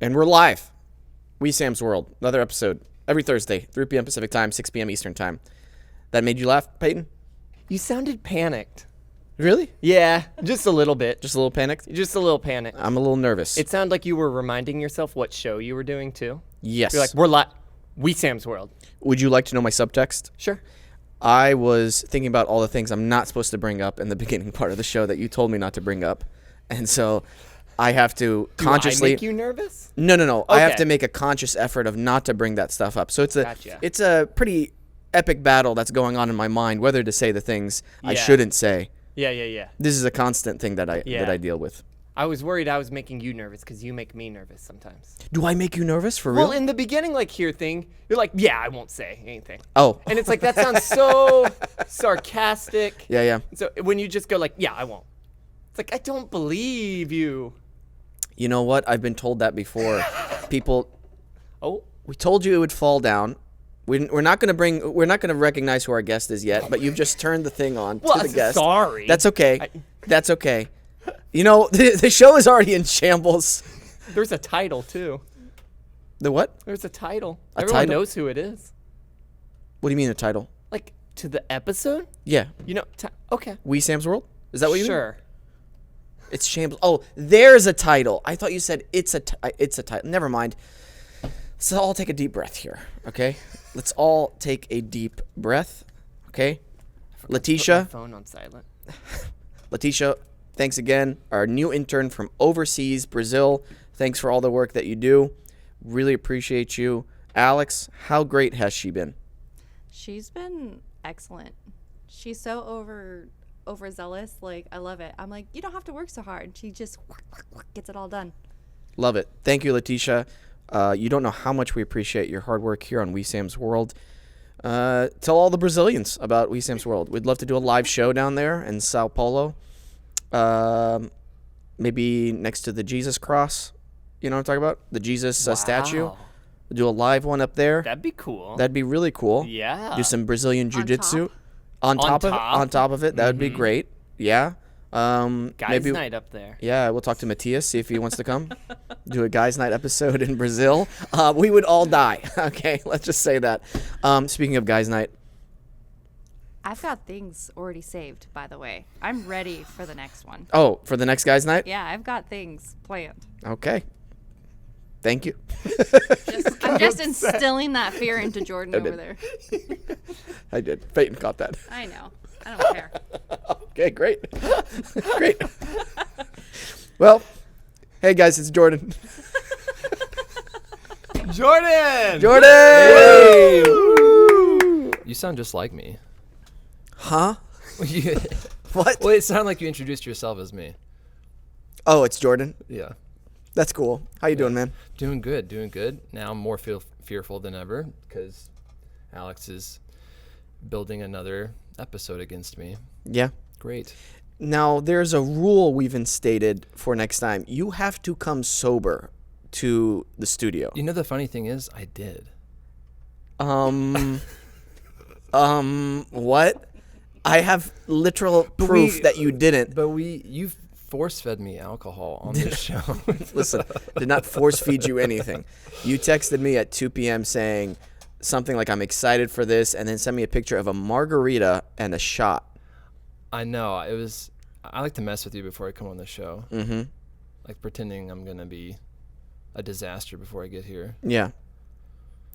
And we're live. Wesam's World. Another episode. Every Thursday, 3 p.m. Pacific Time, 6 p.m. Eastern Time. That made you laugh, Peyton? You sounded panicked. Really? Yeah, just a little bit. Just a little panicked? Just a little panicked. I'm a little nervous. It sounded like you were reminding yourself what show you were doing, too. Yes. You're like, we're live. Wesam's World. Would you like to know my subtext? Sure. I was thinking about all the things I'm not supposed to bring up in the beginning part of the show that you told me not to bring up. And so I have to consciously... Do I make you nervous? No. Okay. I have to make a conscious effort of not to bring that stuff up. So it's a pretty epic battle that's going on in my mind, whether to say the things I shouldn't say. Yeah. This is a constant thing that I deal with. I was worried I was making you nervous because you make me nervous sometimes. Do I make you nervous for real? Well, in the beginning, like here thing, you're like, yeah, I won't say anything. Oh. And it's like, that sounds so sarcastic. Yeah. So when you just go like, yeah, I won't. It's like, I don't believe you. You know what? I've been told that before. People, Oh. we told you it would fall down. We're not going to recognize who our guest is yet, but you've just turned the thing on to the guest. Sorry. That's okay. That's okay. You know, the show is already in shambles. There's a title, too. The what? There's a title. A Everyone title? knows who it is. What do you mean a title? Like, to the episode? Yeah. You know, okay. Wesam's World? Is that what you mean? Sure. It's shambles. Oh, there's a title. I thought you said it's a title. Never mind. So all take a deep breath here, okay? Let's all take a deep breath, okay? Put my Letitia, phone on silent. thanks again. Our new intern from overseas, Brazil. Thanks for all the work that you do. Really appreciate you. Alex, how great has she been? She's been excellent. She's so overzealous. Like, I love it. I'm like, you don't have to work so hard. She just gets it all done. Love it. Thank you, Letitia. You don't know how much we appreciate your hard work here on Wesam's World. Tell all the Brazilians about Wesam's World. We'd love to do a live show down there in Sao Paulo. Maybe next to the Jesus cross. You know what I'm talking about? The Jesus statue. Wow. We'll do a live one up there. That'd be cool. That'd be really cool. Yeah. Do some Brazilian jiu-jitsu. On On top of it. That would be great. Yeah. Guys' maybe, night up there. Yeah, we'll talk to Matias, see if he wants to come. Do a guys' night episode in Brazil. We would all die. Okay, let's just say that. Speaking of guys' night. I've got things already saved, by the way. I'm ready for the next one. Oh, for the next guys' night? Yeah, I've got things planned. Okay. Thank you. I'm just instilling that fear into Jordan over there. I did. Peyton caught that. I know. I don't care. Okay, great. Great. Well, hey guys, it's Jordan. Jordan! Jordan! You sound just like me. Huh? What? Well, it sounded like you introduced yourself as me. Oh, it's Jordan. Yeah. That's cool. How you doing, man? Doing good. Now I'm more fearful than ever because Alex is building another episode against me. Yeah. Great. Now, there's a rule we've instated for next time. You have to come sober to the studio. You know, the funny thing is, I did. What? I have literal proof that you didn't. But you've force-fed me alcohol on this show. Listen, did not force feed you anything. You texted me at 2 p.m. saying something like, I'm excited for this, and then sent me a picture of a margarita and a shot. I know. I like to mess with you before I come on the show. Mm-hmm. Like pretending I'm going to be a disaster before I get here. Yeah.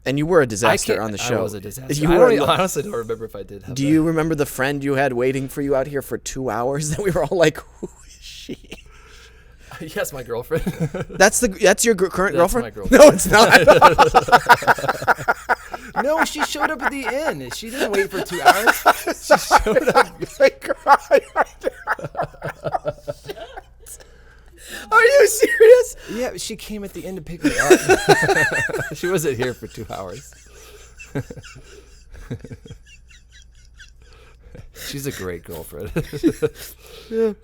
And you were a disaster on the show. I was a disaster. I honestly don't remember if I did have Do you remember the friend you had waiting for you out here for 2 hours that we were all like, who is she? Yes, my girlfriend. That's your current girlfriend? My girlfriend. No, it's not. No, she showed up at the end. She didn't wait for 2 hours. She showed up. I cried. Are you serious? Yeah, she came at the end to pick me up. She wasn't here for 2 hours. She's a great girlfriend. Yeah.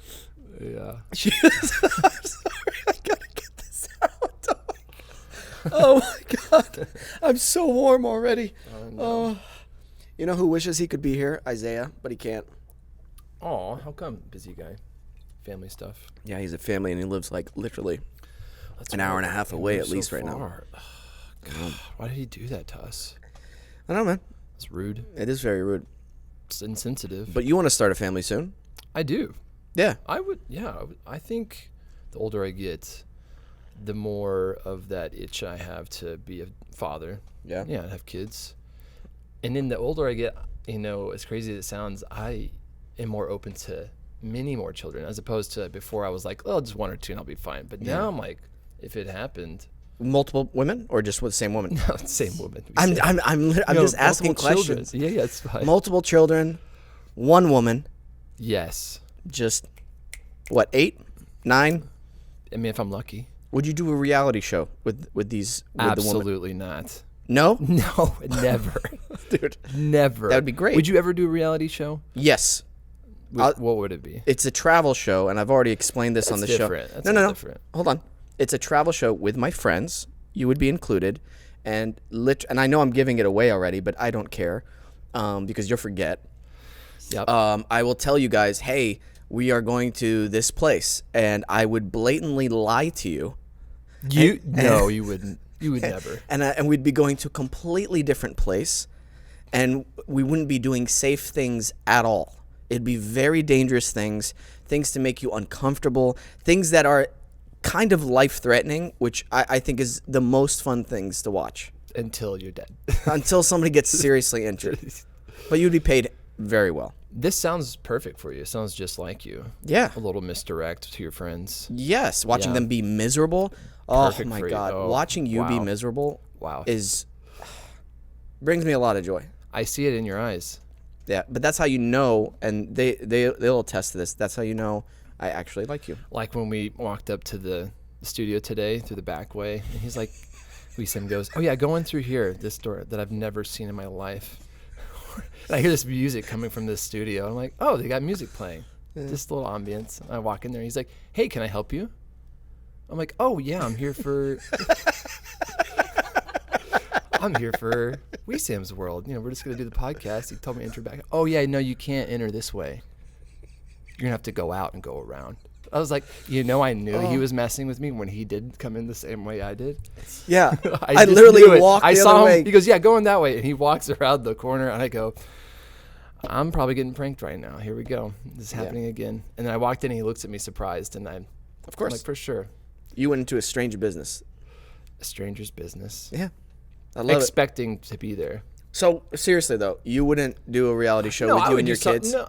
Yeah. She is. I'm sorry. I gotta get this out. Oh my God. I'm so warm already. Oh. You know who wishes he could be here? Isaiah, but he can't. Aw, how come? Busy guy. Family stuff. Yeah, he's a family and he lives like literally That's an hour and a right. half We away moved at so least right now. far. God, why did he do that to us? I don't know, man. It's rude. It is very rude. It's insensitive. But you want to start a family soon? I do. Yeah. I would. Yeah. I think the older I get, the more of that itch I have to be a father. Yeah. Yeah, and have kids. And then the older I get, as crazy as it sounds, I am more open to many more children, as opposed to before I was like, oh, just one or two and I'll be fine. But now I'm like, if it happened. Multiple women or just with the same woman? No, same woman. I'm just asking questions. Children. Yeah, it's fine. Multiple children, one woman, Yes. just, what, 8, 9? I mean, if I'm lucky. Would you do a reality show with the woman? Absolutely not. No? No, never. Dude. Never. That would be great. Would you ever do a reality show? Yes. What would it be? It's a travel show, and I've already explained this on the different. show. That's No. different. Hold on. It's a travel show with my friends. You would be included, and I know I'm giving it away already, but I don't care, because you'll forget. Yep. I will tell you guys, hey, we are going to this place, and I would blatantly lie to you. No, you wouldn't. You would never. And we'd be going to a completely different place, and we wouldn't be doing safe things at all. It'd be very dangerous things to make you uncomfortable, things that are kind of life-threatening, which I think is the most fun things to watch. Until you're dead. Until somebody gets seriously injured. But you'd be paid very well. This sounds perfect for you. It sounds just like you. Yeah. A little misdirect to your friends. Yes, watching Yeah. them be miserable. Perfect Oh my for you. God, Oh, watching you be wow. miserable Wow. brings me a lot of joy. I see it in your eyes. Yeah, but that's how you know, and they'll attest to this. That's how you know I actually like you. Like when we walked up to the studio today through the back way, and he's like, Wesam goes, oh yeah, go in through here, this door that I've never seen in my life. And I hear this music coming from this studio. I'm like, oh, they got music playing. Just a little ambience. I walk in there. He's like, hey, can I help you? I'm like, oh yeah, I'm here for Wesam's World. We're just gonna do the podcast. He told me to enter back. Oh yeah, no, you can't enter this way. You're gonna have to go out and go around. I was like, I knew he was messing with me when he did come in the same way I did. Yeah, I I literally knew it. walked I the saw other him. way. He goes, yeah, going that way, and he walks around the corner, and I go, I'm probably getting pranked right now. Here we go. This is happening again. And then I walked in, and he looks at me surprised, and I'm like, for sure. You went into a strange business. A stranger's business. Yeah, I love it. Expecting to be there. So seriously though, you wouldn't do a reality show with I you would and do your kids? No.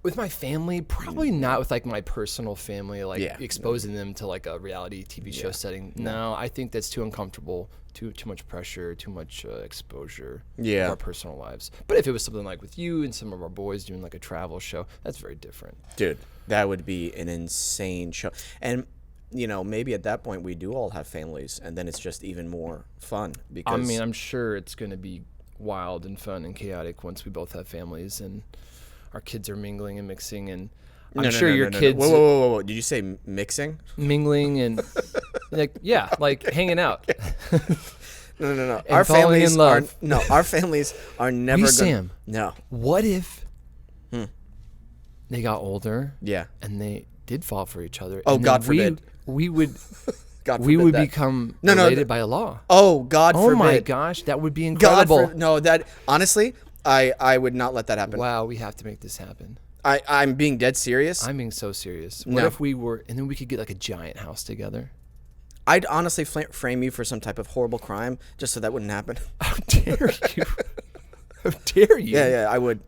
With my family, probably not with like my personal family, like Yeah. exposing them to like a reality TV show setting. No, I think that's too uncomfortable, too much pressure, too much exposure Yeah. of our personal lives. But if it was something like with you and some of our boys doing like a travel show, that's very different. Dude, that would be an insane show. And maybe at that point we do all have families, and then it's just even more fun because I mean, I'm sure it's going to be wild and fun and chaotic once we both have families and our kids are mingling and mixing, and I'm sure your kids Whoa. Did you say mixing? mingling and like hanging out. No. And Our falling families in love. our families are never going Sam. No. What if they got older Yeah. and they did fall for each other? Oh, and God then forbid. We would God we forbid would that. become No, related by a law. Oh, God Oh forbid. my gosh, that would be incredible. No, that honestly, I would not let that happen. Wow, we have to make this happen. I'm being dead serious. I'm being so serious. What No. if we were, and then we could get like a giant house together? I'd honestly frame you for some type of horrible crime just so that wouldn't happen. How dare you? How dare you? Yeah, I would.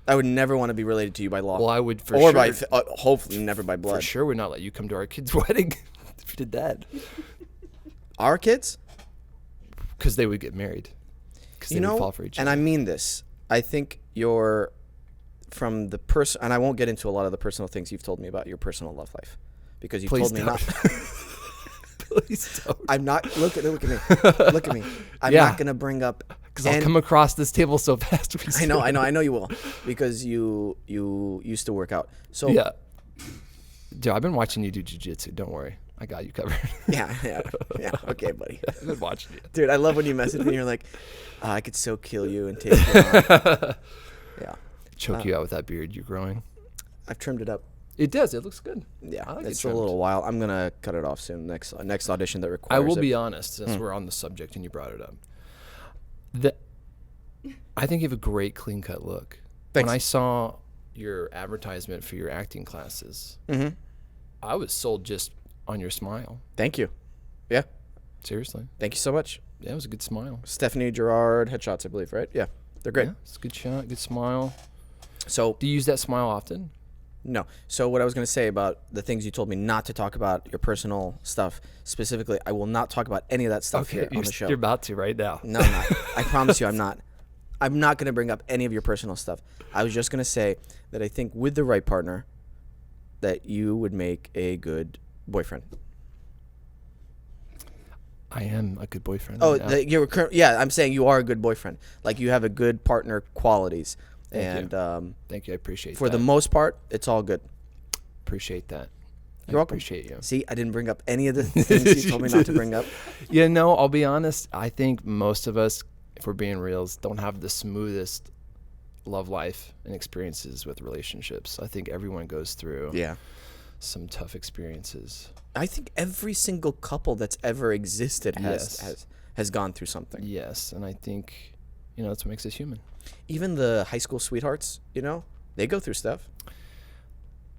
I would never want to be related to you by law. Well, I would for or sure. by hopefully never by blood. For sure would not let you come to our kids' wedding if you did that. Our kids? Because they would get married. Because they would fall for each and other. I mean this. I think you're from the person, and I won't get into a lot of the personal things you've told me about your personal love life, because you've Please told me don't. not. Please don't. I'm not. Look at me. Look at me. I'm Yeah. not gonna bring up. Because I'll come across this table so fast. I know you will, because you used to work out. So Yeah. Dude, I've been watching you do jiu-jitsu. Don't worry. I got you covered. yeah. Okay, buddy. I've been watching you. Dude, I love when you message me and you're like, I could so kill you and take you on. Yeah. Choke you out with that beard you're growing. I've trimmed it up. It does. It looks good. Yeah, I like it it's a trimmed. little while. I'm gonna cut it off soon. Next audition that I requires. will it. be honest, since we're on the subject and you brought it up. I think you have a great clean cut look. Thanks. When I saw your advertisement for your acting classes, I was sold just on your smile. Thank you. Yeah, Seriously. thank you so much. Yeah, it was a good smile. Stephanie Gerard headshots, I believe, right? Yeah, they're great. Yeah, it's a good shot, good smile. So Do you use that smile often? no. So what I was gonna say about the things you told me not to talk about, your personal stuff specifically, I will not talk about any of that stuff here on the show. You're about to right now. No, I'm not. I promise you, I'm not. I'm not going to bring up any of your personal stuff. I was just going to say that I think with the right partner, that you would make a good boyfriend. I am a good boyfriend. Oh, right now. yeah. I'm saying you are a good boyfriend. Like you have a good partner qualities, Thank you. and Thank you. I appreciate for that. the most part, it's all good. Appreciate that. You're welcome. Appreciate you. See, I didn't bring up any of the things you told me not to bring up. Yeah, no, I'll be honest. I think most of us, if we're being reals, don't have the smoothest love life and experiences with relationships. I think everyone goes through Yeah. some tough experiences. I think every single couple that's ever existed Yes. has gone through something. Yes, and I think, that's what makes us human. Even the high school sweethearts, they go through stuff.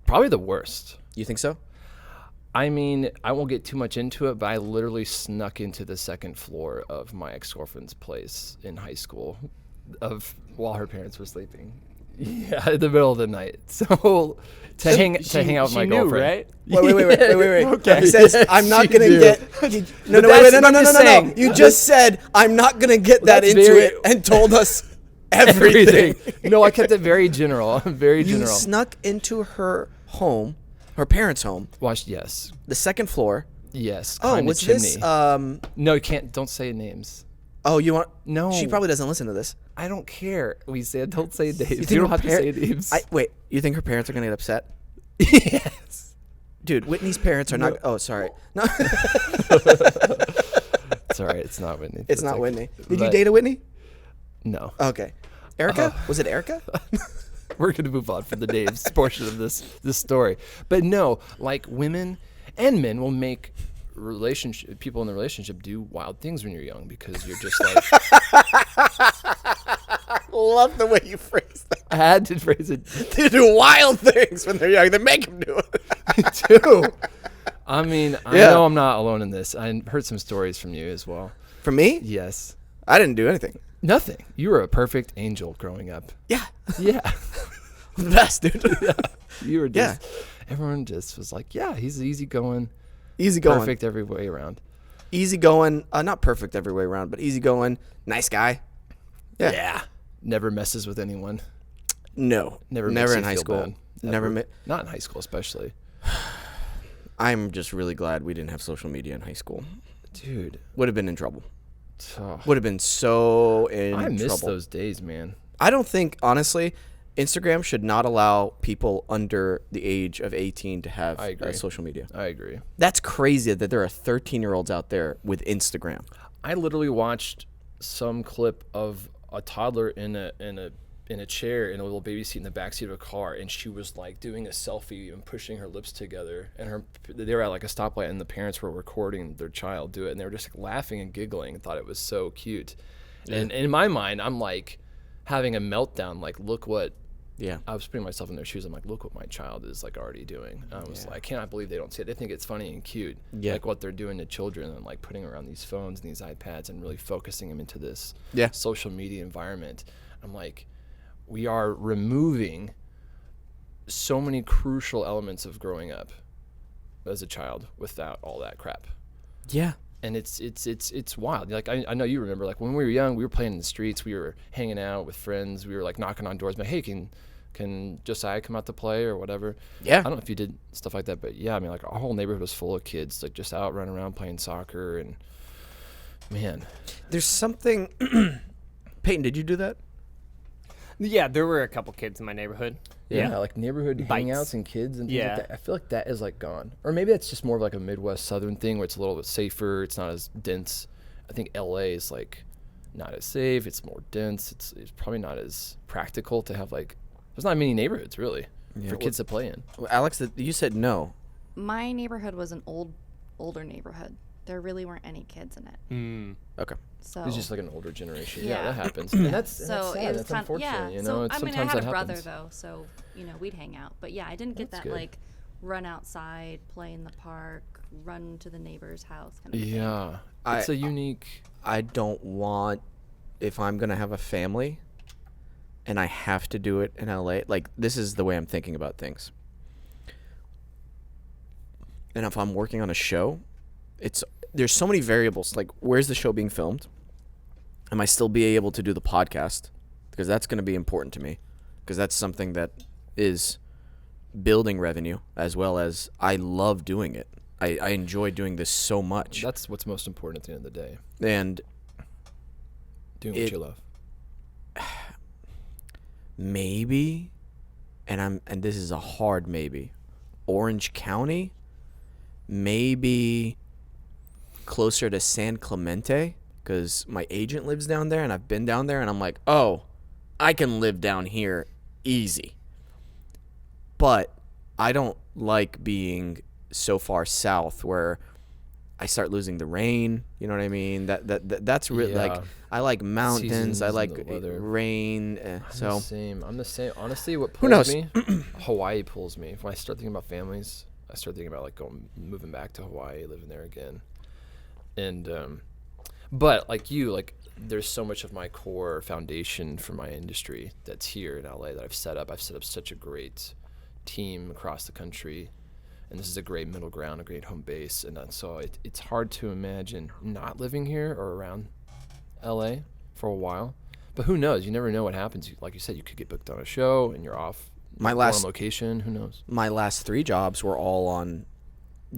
Probably the worst. You think so? I mean, I won't get too much into it, but I literally snuck into the second floor of my ex-girlfriend's place in high school while her parents were sleeping. Yeah, in the middle of the night. So to hang out with my knew, girlfriend. right? Wait. Okay. He says, I'm not She going to knew. get... No, But wait, that's what I'm just no. saying. You just said, I'm not going to get that That's into very- it and told us everything. No, I kept it very general. Very You general. snuck into her home, her parents' home, Watch, yes. the second floor. Yes. Oh, climb the was chimney. this... No, you can't. Don't say names. Oh, you want... No. She probably doesn't listen to this. I don't care. We said don't say names. You, think don't her have to par- say names. Wait, you think her parents are going to get upset? Yes. Dude, Whitney's parents are not... Oh, sorry. No, It's all right. It's not Whitney. it's not okay. Whitney. Did you But- date a Whitney? No. Okay. Erica? Was it Erica? We're going to move on from the names portion of this story. But no, like women and men will make people in the relationship do wild things when you're young because you're just like... Love the way you phrased that. I had to phrase it They do wild things when they're young. They make them do it. too. I mean, I Yeah. know I'm not alone in this. I heard some stories from you as well. For me? Yes. I didn't do anything. Nothing. You were a perfect angel growing up. Yeah. Yeah. The best, dude. You were just... Everyone just was like, yeah, he's easygoing. Easy going. Perfect every way around. Easy going. Not perfect every way around, but easy going. Nice guy. Yeah. Never messes with anyone. No. Never Never makes in you high feel school. bad. Never. Ever. Not in high school, especially. I'm just really glad we didn't have social media in high school. Dude. Would have been in trouble. Oh, Would have been so in I miss trouble. those days, man. I don't think, honestly, Instagram should not allow people under the age of 18 to have I agree. social media. I agree. That's crazy that there are 13-year-olds out there with Instagram. I literally watched some clip of a toddler in a chair in a little baby seat in the backseat of a car, and she was like doing a selfie and pushing her lips together, and they were at like a stoplight, and the parents were recording their child do it, and they were just like laughing and giggling and thought it was so cute. And in my mind, I'm like having a meltdown, like look what I was putting myself in their shoes. I'm like, look what my child is like already doing. And I was like, I cannot believe they don't see it. They think it's funny and cute, like what they're doing to children and like putting around these phones and these iPads and really focusing them into this social media environment. I'm like, we are removing so many crucial elements of growing up as a child without all that crap. Yeah. And it's wild. Like I know you remember, like when we were young, we were playing in the streets, we were hanging out with friends, we were like knocking on doors, but hey, can Josiah come out to play or whatever? Yeah. I don't know if you did stuff like that, but yeah, I mean, like our whole neighborhood was full of kids, like just out running around playing soccer, and man, There's something. Peyton, did you do that? Yeah, there were a couple kids in my neighborhood. yeah, like neighborhood Bikes. hangouts and kids and things Yeah. like that. I feel like that is like gone, or maybe that's just more of like a Midwest Southern thing where it's a little bit safer. It's not as dense. I think LA is like not as safe. It's more dense. It's probably not as practical to have like. There's not many neighborhoods really. for kids to play in. Well, Alex, you said no. My neighborhood was an older neighborhood. There really weren't any kids in it. Okay. So It was just like an older generation. Yeah. Yeah, that happens. And that's so sad. it was That's kind unfortunate. yeah. You know, So it's I mean, I sometimes had that a brother happens. though, so we'd hang out. But yeah, I didn't get That's that good. like run outside, play in the park, run to the neighbor's house kind of thing. Yeah, it's a unique. I don't want, if I'm going to have a family and I have to do it in LA, like this is the way I'm thinking about things. And if I'm working on a show, there's so many variables. Like, where's the show being filmed? Am I still be able to do the podcast? Because that's going to be important to me. Because that's something that is building revenue, as well as I love doing it. I enjoy doing this so much. That's what's most important at the end of the day. And Doing what you love. maybe, and this is a hard maybe, Orange County, maybe closer to San Clemente, because my agent lives down there, and I've been down there, and I'm like, oh, I can live down here easy. But I don't like being so far south where I start losing the rain. You know what I mean? That's really Yeah. like, I like mountains. Seasons I and like the weather. rain. So I'm the same. Honestly, what Who pulls knows? me, Hawaii pulls me. When I start thinking about families, I start thinking about like moving back to Hawaii, living there again. And but like you, like there's so much of my core foundation for my industry that's here in LA that I've set up. I've set up such a great team across the country, and this is a great middle ground, a great home base. And so it's hard to imagine not living here or around LA for a while. But who knows? You never know what happens. Like you said, you could get booked on a show and you're off. My on last location. Who knows? my last 3 jobs were all on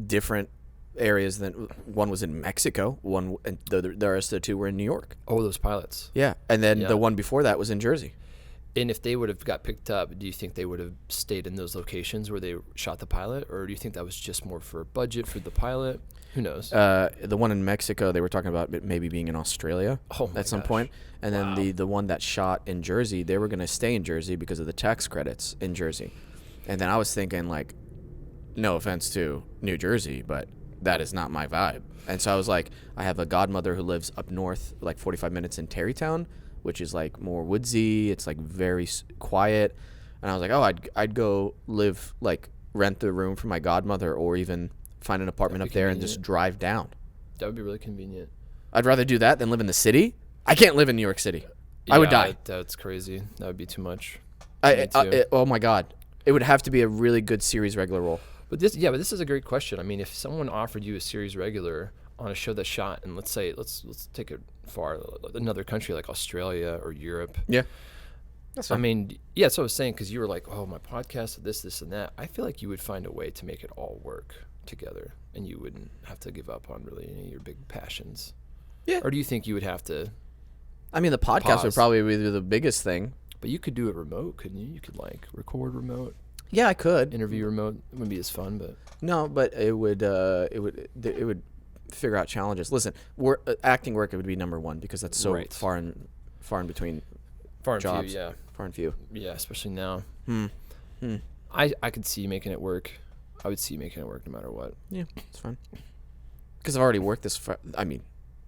different areas. Than one was in Mexico. One, and the rest of the 2 were in New York. Oh, those pilots. Yeah, and then Yeah. the one before that was in Jersey. And if they would have got picked up, do you think they would have stayed in those locations where they shot the pilot, or do you think that was just more for budget for the pilot? Who knows? The one in Mexico, they were talking about maybe being in Australia Oh my at some gosh. point. And Wow. then the one that shot in Jersey, they were going to stay in Jersey because of the tax credits in Jersey. And then I was thinking, like, no offense to New Jersey, but that is not my vibe. And so I was like, I have a godmother who lives up north, like 45 minutes in Tarrytown, which is like more woodsy. It's like very quiet. And I was like, oh, I'd go live, like rent the room for my godmother, or even find an apartment That'd up be there and just convenient. drive down. That would be really convenient. I'd rather do that than live in the city. I can't live in New York City. I would die. That's crazy. That would be too much. Oh my God. It would have to be a really good series regular role. But this is a great question. I mean, if someone offered you a series regular on a show that's shot, and let's take it far, another country like Australia or Europe. Yeah. That's I mean, yeah, that's what I was saying, because you were like, oh, my podcast, this, and that. I feel like you would find a way to make it all work together, and you wouldn't have to give up on really any of your big passions. Yeah. Or do you think you would have to? I mean, the podcast would Pause. probably be the biggest thing. But you could do it remote, couldn't you? You could like record remote, Yeah, I could. interview remote. It wouldn't be as fun, but No, but it would figure out challenges. Listen, acting work, it would be number one because that's so Right. far in between. far and Jobs. few, yeah. Far and few. Yeah, especially now. Hmm. I could see you making it work. I would see you making it work no matter what. Yeah, it's fine. Because I've already worked this far. I mean,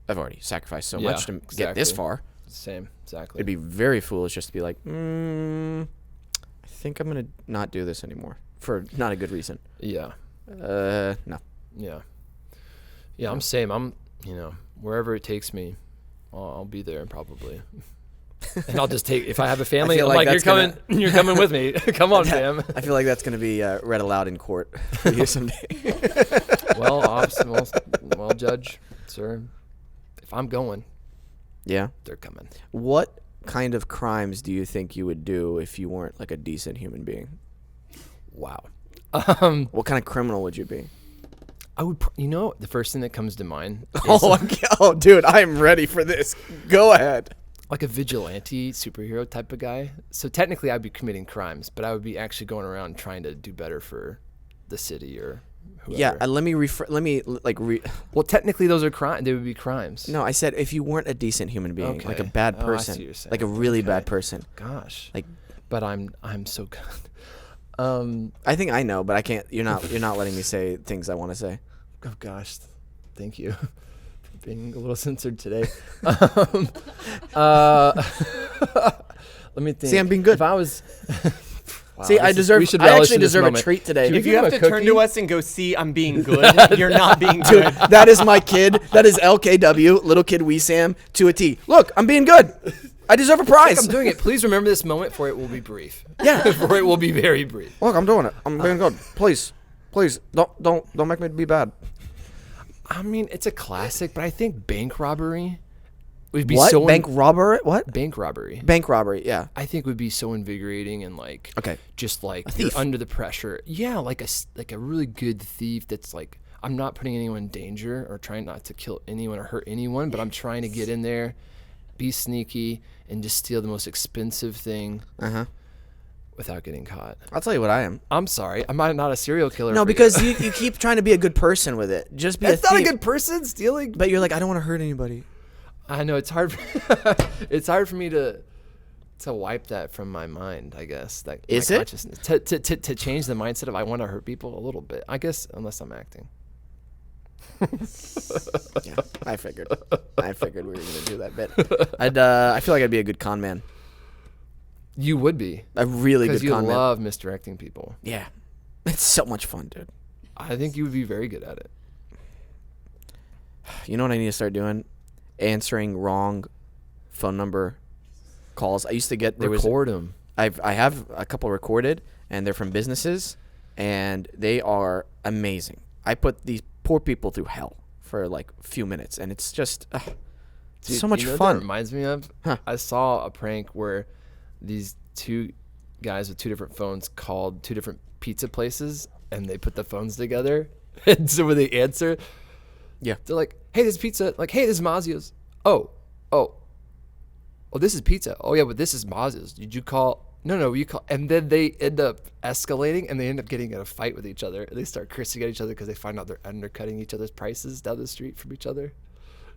I've already sacrificed so Yeah, much to get this exactly. far. Same, exactly. It'd be very foolish just to be like, I think I'm gonna not do this anymore for not a good reason. Yeah, No. yeah, yeah. I'm same. I'm, wherever it takes me, I'll be there probably. And I'll just take, if I have a family, feel I'm like like, that's you're coming with me. Come on, fam. I feel like that's gonna be read aloud in court for you someday. Well, judge, sir, if I'm going, Yeah. they're coming. What kind of crimes do you think you would do if you weren't like a decent human being? Wow. What kind of criminal would you be? I would, the first thing that comes to mind is Oh, dude, I'm ready for this. Go ahead. like a vigilante superhero type of guy. So technically I'd be committing crimes, but I would be actually going around trying to do better for the city or whoever. Yeah, let me Well, technically those are crimes. They would be crimes. No, I said if you weren't a decent human being, like a Okay. bad Oh, I see person, what you're saying. like a really Okay. bad person. Gosh. Like, But I'm so good. I think I know, but I can't. You're not letting me say things I want to say. Oh gosh, thank you for being a little censored today. Let me think. See, I'm being good. If I was, wow, See, I actually deserve a treat today. If give you him have a to turn cookie? to us and go, see, I'm being good, you're not being good. That is my kid. That is LKW, little kid Wesam, to a T. Look, I'm being good. I deserve a prize. I'm doing it. Please remember this moment, for it will be brief. Yeah. For it will be very brief. Look, I'm doing it. I'm being good. Please, don't make me be bad. I mean, it's a classic, but I think bank robbery would be What? so Bank robbery? What? bank robbery. Bank robbery. Yeah. I think would be so invigorating and like Okay. just like A you're thief. under the pressure. Yeah, like a really good thief that's like I'm not putting anyone in danger or trying not to kill anyone or hurt anyone, but I'm trying to get in there, be sneaky, and just steal the most expensive thing without getting caught. I'll tell you what I am. I'm sorry, I'm not a serial killer. No, for because you keep trying to be a good person with it. Just be that's a not a thief. good person stealing. But you're like, I don't want to hurt anybody. I know it's hard. It's hard for me to wipe that from my mind. I guess that Is my it? consciousness to change the mindset of I want to hurt people a little bit. I guess unless I'm acting. Yeah, I figured we were gonna do that bit. I feel like I'd be a good con man. You would be A really because good you con man. love misdirecting people. Yeah, it's so much fun, dude. I think you would be very good at it. You know what I need to start doing? Answering wrong phone number calls. I used to get Record them. I have a couple recorded, and they're from businesses, and they are amazing. I put these poor people through hell for like a few minutes, and it's just so much you know what fun. That reminds me of. Huh. I saw a prank where these two guys with two different phones called two different pizza places, and they put the phones together, and so when they answer, Yeah. they're like, "Hey, this is pizza." Like, "Hey, this is Mazio's." Oh, this is pizza. Oh yeah, but this is Mazio's. Did you call? No, you call. And then they end up escalating, and they end up getting in a fight with each other. And they start cursing at each other because they find out they're undercutting each other's prices down the street from each other.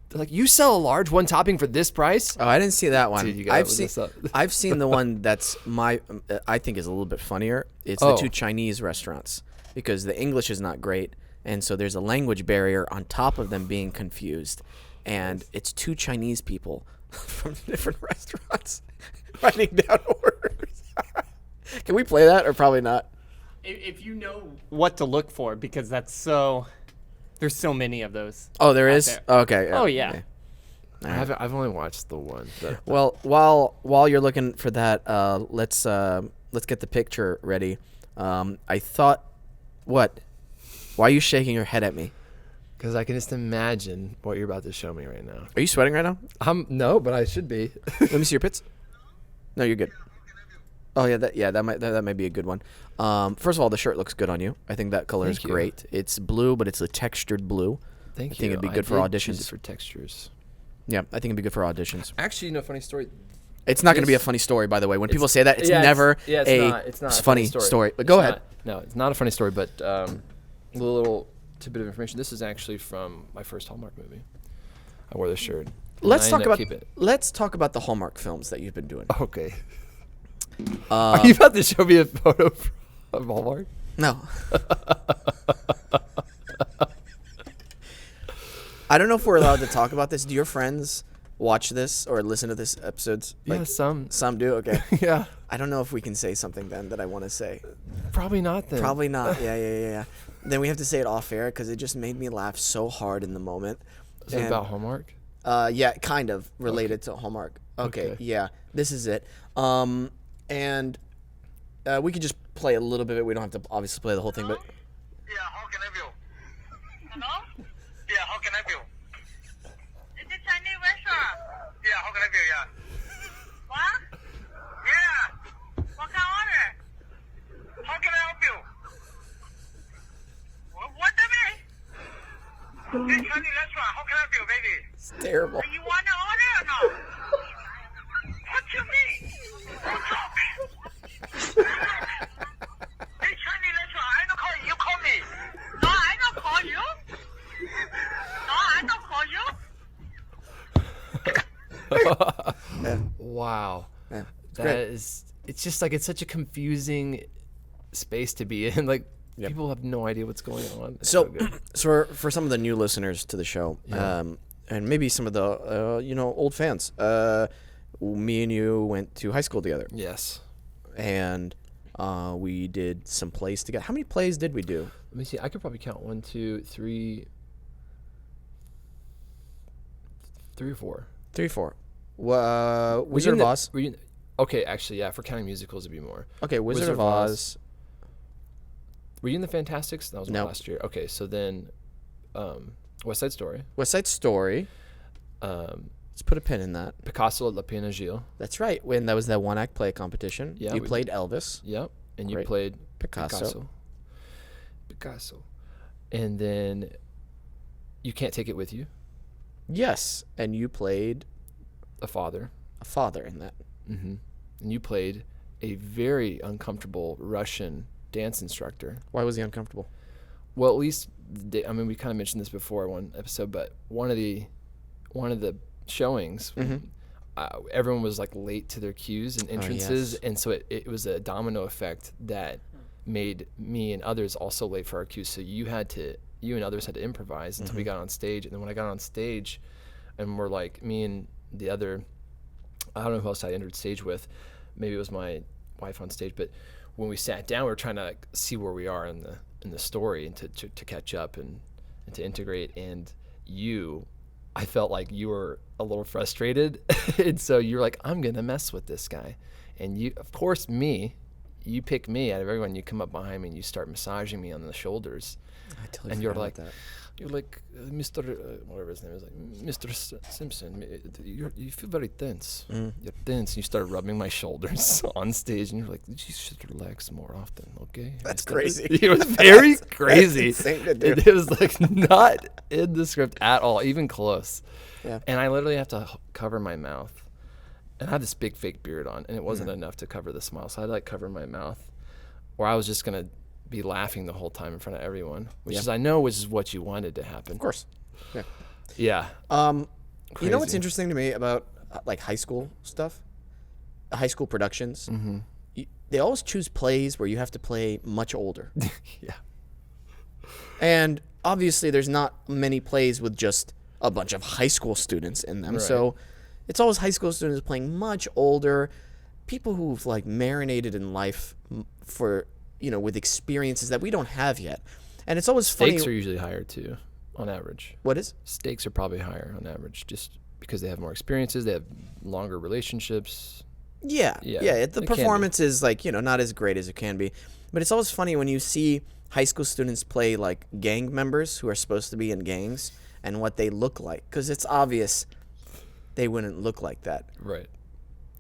They're like, "You sell a large one topping for this price?" Oh, I didn't see that one. Dude, you gotta look this up. I've seen the one that's I think is a little bit funnier. It's Oh. the two Chinese restaurants because the English is not great, and so there's a language barrier on top of them being confused, and it's two Chinese people from different restaurants writing down orders. Can we play that or probably not? If you know what to look for, because there's so many of those. Oh, there out is. there. Okay. Oh, yeah. okay. I've only watched the one. Well, while you're looking for that, let's get the picture ready. I thought, what? Why are you shaking your head at me? Because I can just imagine what you're about to show me right now. Are you sweating right now? No, but I should be. Let me see your pits. No, you're good. Oh yeah, that might be a good one. First of all, the shirt looks good on you. I think that color is Thank you. great. It's blue, but it's a textured blue. Thank I you. think it'd be good for did choose auditions. it for textures. Yeah, I think it'd be good for auditions. Actually, no funny story. It's not going to be a This- funny story, by the way. When It's- people say that, it's yeah, never it's not a funny story. But go ahead. No, it's not a funny story, but a little tidbit of information. This is actually from my first Hallmark movie. I wore this shirt. and Let's I talk ended up about keeping it. let's talk about the Hallmark films that you've been doing. Okay. Are you about to show me a photo of Hallmark? No. I don't know if we're allowed to talk about this. Do your friends watch this or listen to this episodes? Yeah, some. Some do. Okay. Yeah. I don't know if we can say something then that I want to say. Probably not then. Probably not. Yeah. Then we have to say it off air because it just made me laugh so hard in the moment. Is it And, about Hallmark? yeah, kind of related to Hallmark. Okay. Yeah. This is it. And we could just play a little bit of it. We don't have to obviously play the whole thing, but Yeah, how can I help you? Hello? Yeah, how can I help you? Is it Chinese restaurant? Yeah, how can I help you? Yeah. What? Yeah. What can I order? How can I help you? What do you mean? This Chinese restaurant, how can I help you, baby? it's terrible. You want to order or no? What you mean? What's up? This Chinese restaurant, I don't call you. You call me. No, I don't call you. No, I don't call you. Wow. Yeah, That great. is. It's just like it's such a confusing space to be in. Like people have no idea what's going on. It's So, good. so for some of the new listeners to the show, and maybe some of the old fans, me and you went to high school together, Yes. and we did some plays together. How many plays did we do? Let me see. I could probably count 1, 2, 3 or 4. 3, 4. Were Wizard you of in the- Oz. were you in- okay, actually, yeah. For counting musicals, it'd be more. Okay, Wizard of Oz. Were you in the Fantastics? That was my No. last year. Okay, so then, West Side Story, West Side Story. Let's put a pin in that. Picasso at La Pena Gil. That's right. When that was that one act play competition. Yeah, You we played Elvis. Yep, and you Great. played Picasso. Picasso, and then You Can't Take It With You, Yes, and you played a father, a father in that. and you played a very uncomfortable Russian dance instructor. Why was he uncomfortable? Well, at least I mean we kind of mentioned this before one episode, but one of the showings, everyone was like late to their cues and entrances, yes. and so it was a domino effect that made me and others also late for our cues. So you and others had to improvise until we got on stage, and then when I got on stage, and we're like me and the other, I don't know who else I entered stage with, maybe it was my wife on stage, but when we sat down, we were trying to like, see where we are in the story and to catch up and to integrate. And I felt like you were a little frustrated, and so you're like, I'm gonna mess with this guy, and you, of course, you pick me out of everyone. You come up behind me and you start massaging me on the shoulders, I totally and you're forgot like, about that. you're like, Mr. Whatever his name is, like Mr. Simpson. You feel very tense. You're tense. And you start rubbing my shoulders on stage, and you're like, you should relax more often, okay? That's Instead of- crazy. It was very crazy. insane to do. It was like not in the script at all, even close. Yeah. And I literally have to cover my mouth. And I had this big fake beard on, and it wasn't enough to cover the smile, so I had to like cover my mouth, or I was just gonna be laughing the whole time in front of everyone, which is what you wanted to happen. Of course. Yeah. Yeah. You know what's Crazy. interesting to me about like high school stuff, high school productions? They always choose plays where you have to play much older. Yeah. And obviously, there's not many plays with just a bunch of high school students in them. So it's always high school students playing much older, people who've like marinated in life for, with experiences that we don't have yet. And it's always funny. Stakes are usually higher too, on average. What is? Stakes are probably higher on average, just because they have more experiences, they have longer relationships. Yeah. The it can be. performance is like, not as great as it can be. But it's always funny when you see high school students play like gang members who are supposed to be in gangs and what they look like. Because it's obvious they wouldn't look like that. Right.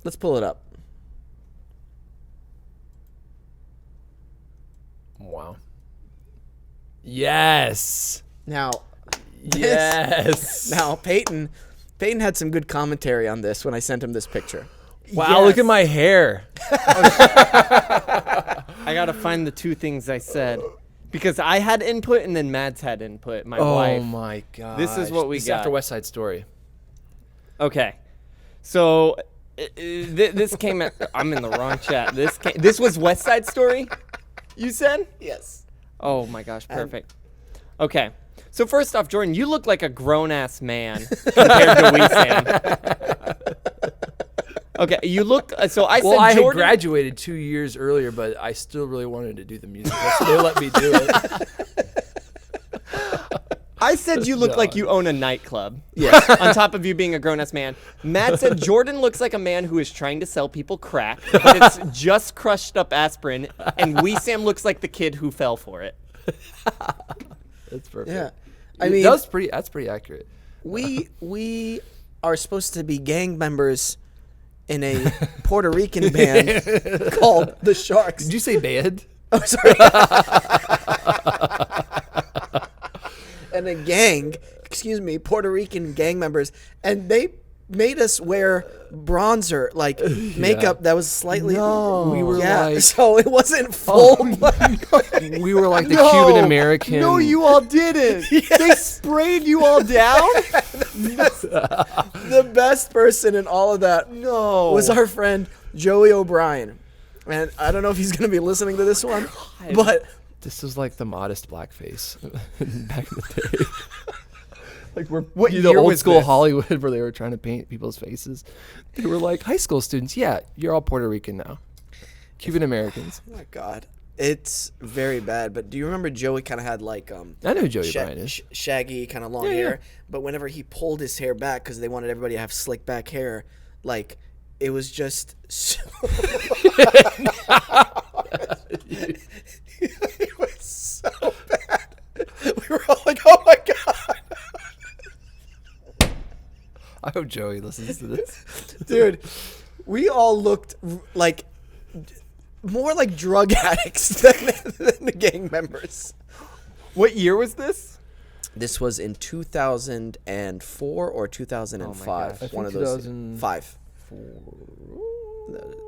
Let's pull it up. Wow. Yes. Now, Yes. now Peyton had some good commentary on this when I sent him this picture. Wow, look at my hair. I gotta find the two things I said because I had input and then Mads had input. My wife. Oh my god. This is what we This is got. after West Side Story. Okay, so this came at. I'm in the wrong chat. This was West Side Story. You said? Yes. Oh my gosh, perfect. Okay, so first off, Jordan, you look like a grown ass man compared to Wesam. Okay, you look. So I Well, said I had Jordan. graduated 2 years earlier, but I still really wanted to do the musical, so they let me do it. I said you look like you own a nightclub. Yes. On top of you being a grown ass man. Matt said Jordan looks like a man who is trying to sell people crack, but it's just crushed up aspirin, and Wesam looks like the kid who fell for it. That's perfect. Yeah. I mean, that's pretty accurate. we are supposed to be gang members in a Puerto Rican band called the Sharks. Did you say band? Oh, sorry. And a gang, Puerto Rican gang members, and they made us wear bronzer, like makeup that was slightly. No. We were like- so it wasn't full. We were like the Cuban American. No, you all didn't. They sprayed you all down? The best person in all of that No. was our friend Joey O'Brien. Man, I don't know if he's going to be listening to this one, but This was like the modest blackface back in the day. Like What the year old was school this? Hollywood where they were trying to paint people's faces. They were like, high school students, yeah, you're all Puerto Rican now. Cuban Americans. oh my God. It's very bad. But do you remember Joey kind of had like I know who Joey Bryant is. shaggy kind of long Yeah, hair? yeah. But whenever he pulled his hair back because they wanted everybody to have slick back hair, like it was just so it was so bad. We were all like, "Oh my God." I hope Joey listens to this. Dude, we all looked like more like drug addicts than the gang members. What year was this? This was in 2004 or 2005. I think One of those. 2005.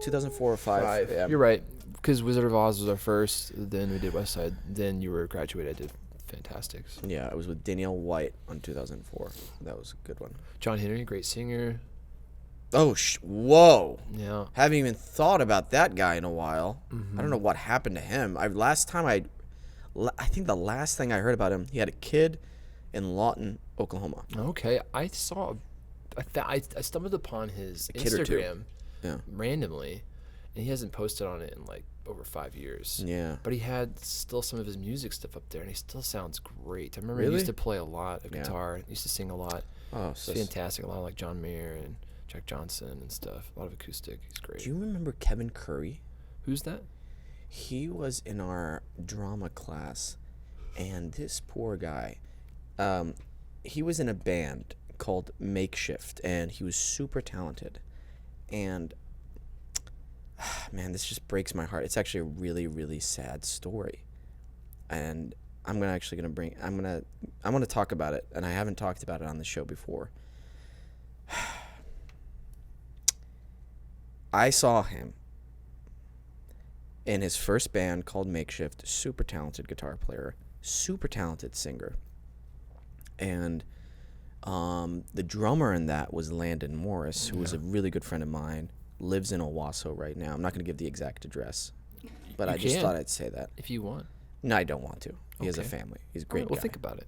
2004 or 5. Yeah. You're right. Because Wizard of Oz was our first. Then we did West Side. Then you were graduated. I did Fantastics. Yeah, it was with Danielle White on 2004. That was a good one. John Henry, great singer. Oh, whoa. Yeah. Haven't even thought about that guy in a while. Mm-hmm. I don't know what happened to him. I think the last thing I heard about him, he had a kid in Lawton, Oklahoma. Okay. I stumbled upon his kid or two. Instagram Yeah. randomly, and he hasn't posted on it in like over 5 years. Yeah. But he had still some of his music stuff up there, and he still sounds great. I remember he Really? used to play a lot of Yeah. guitar. He used to sing a lot. Oh, It's so fantastic. A lot of like John Mayer and Jack Johnson and stuff. A lot of acoustic. He's great. do you remember Kevin Curry? Who's that? He was in our drama class, and this poor guy, he was in a band called Makeshift, and he was super talented. And man, this just breaks my heart. It's actually a really, really sad story, and I'm gonna talk about it, and I haven't talked about it on the show before. I saw him in his first band called Makeshift. Super talented guitar player, super talented singer, and the drummer in that was Landon Morris, who was a really good friend of mine. Lives in Owasso right now. I'm not going to give the exact address, but You I just can. thought I'd say that. If you want. No, I don't want to. He has a Okay. family. He's a great Well, guy. think about it.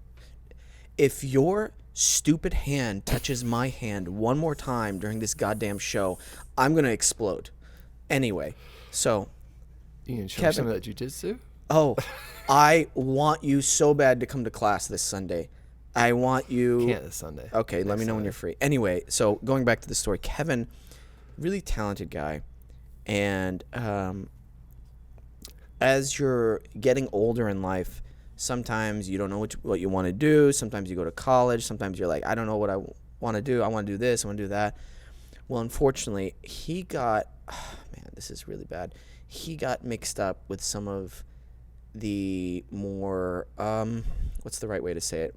If your stupid hand touches my hand one more time during this goddamn show, I'm going to explode. Anyway, so, You can show Kevin- me some of that jujitsu. I want you so bad to come to class this Sunday. I want you... Can't this Sunday. Okay, let me know when you're free. Anyway, so going back to the story, Kevin, really talented guy, and as you're getting older in life, sometimes you don't know what you want to do. Sometimes you go to college. Sometimes you're like, I don't know what I want to do. I want to do this. I want to do that. Well, unfortunately, he got, man, this is really bad. He got mixed up with some of the more, what's the right way to say it?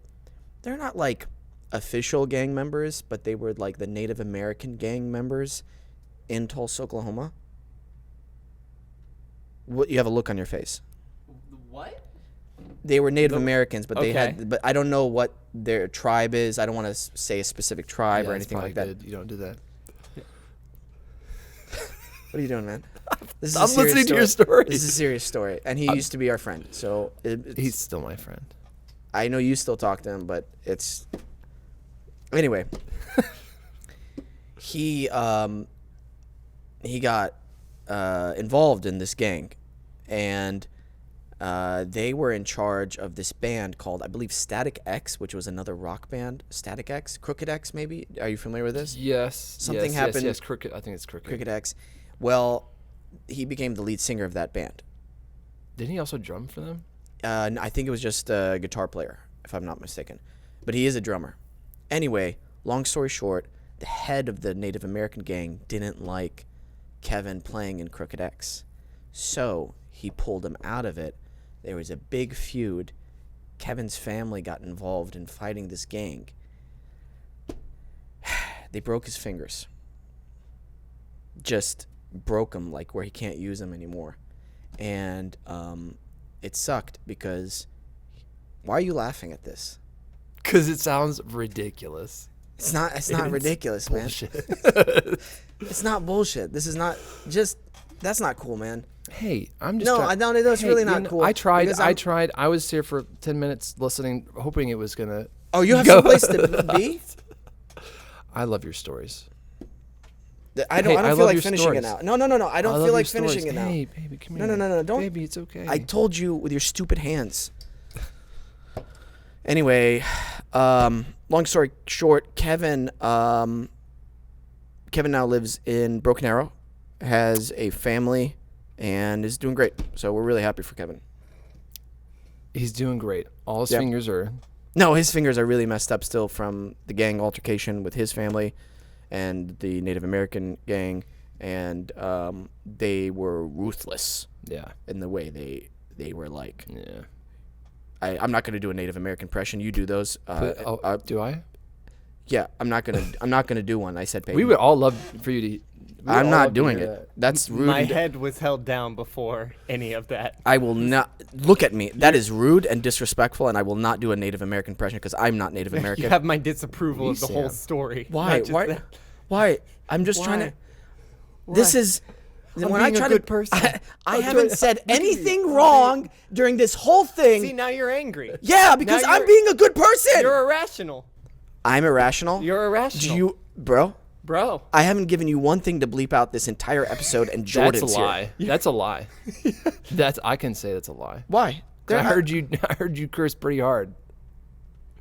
They're not like official gang members, but they were like the Native American gang members in Tulsa, Oklahoma. What, you have a look on your face. What? They were Native Americans, but they Okay. had, but I don't know what their tribe is. I don't want to say a specific tribe Yeah, or it's anything like probably that. good. You don't do that. What are you doing, man? This is I'm a serious listening to your story. This is a serious story, and he used to be our friend. So He's still my friend. I know you still talk to him, but it's anyway. He got involved in this gang, and they were in charge of this band called, I believe, Static X, which was another rock band. Static X, Crooked X, maybe. Are you familiar with this? Yes. Something yes, happened- Yes, Crooked. I think it's Crooked. Crooked X. Well, he became the lead singer of that band. Didn't he also drum for them? I think it was just a guitar player, if I'm not mistaken. But he is a drummer. Anyway, long story short, the head of the Native American gang didn't like Kevin playing in Crooked X. So he pulled him out of it. There was a big feud. Kevin's family got involved in fighting this gang. They broke his fingers. Just broke them, like where he can't use them anymore. And it sucked because... Why are you laughing at this? Because it sounds ridiculous. It's not ridiculous, man. Bullshit. It's not bullshit. This is not just That's not cool, man. Hey, I'm just No, try- I don't. That's Hey, really you not know, cool. I tried. because I I'm- tried. I was here for 10 minutes listening, hoping it was gonna. Oh, you have go. some place to be? I love your stories. I don't. Hey, I I don't feel love like your finishing it stories. now. No. I don't love feel your like stories. finishing it now. Hey, baby, come No, here. no. Don't. Baby, it's okay. I told you with your stupid hands. Anyway, long story short, Kevin now lives in Broken Arrow, has a family, and is doing great. So we're really happy for Kevin. He's doing great. All his Yep. fingers are. No, his fingers are really messed up still from the gang altercation with his family and the Native American gang, and they were ruthless Yeah. in the way they were like. Yeah. I'm not gonna do a Native American impression. You do those. Do I? Yeah, I'm not gonna do one. I said Peyton. We would all love for you to. we would I'm all not love to doing hear it. that. That's rude. My and- head was held down before any of that. I will not look at me. That is rude and disrespectful, and I will not do a Native American impression because I'm not Native American. You have my disapproval of the whole Wesam. story. Why? not just Why? that. Why? I'm just trying to. Why? This is. I'm when I being a try good to, person. I haven't said anything wrong during this whole thing. See, now you're angry. Yeah, because Now I'm you're- being a good person. You're irrational. I'm irrational. You're irrational. Do you, bro? Bro. I haven't given you one thing to bleep out this entire episode, and Jordan's That's a here. lie. That's a lie. That's. I can say that's a lie. Why? I heard you. I heard you curse pretty hard.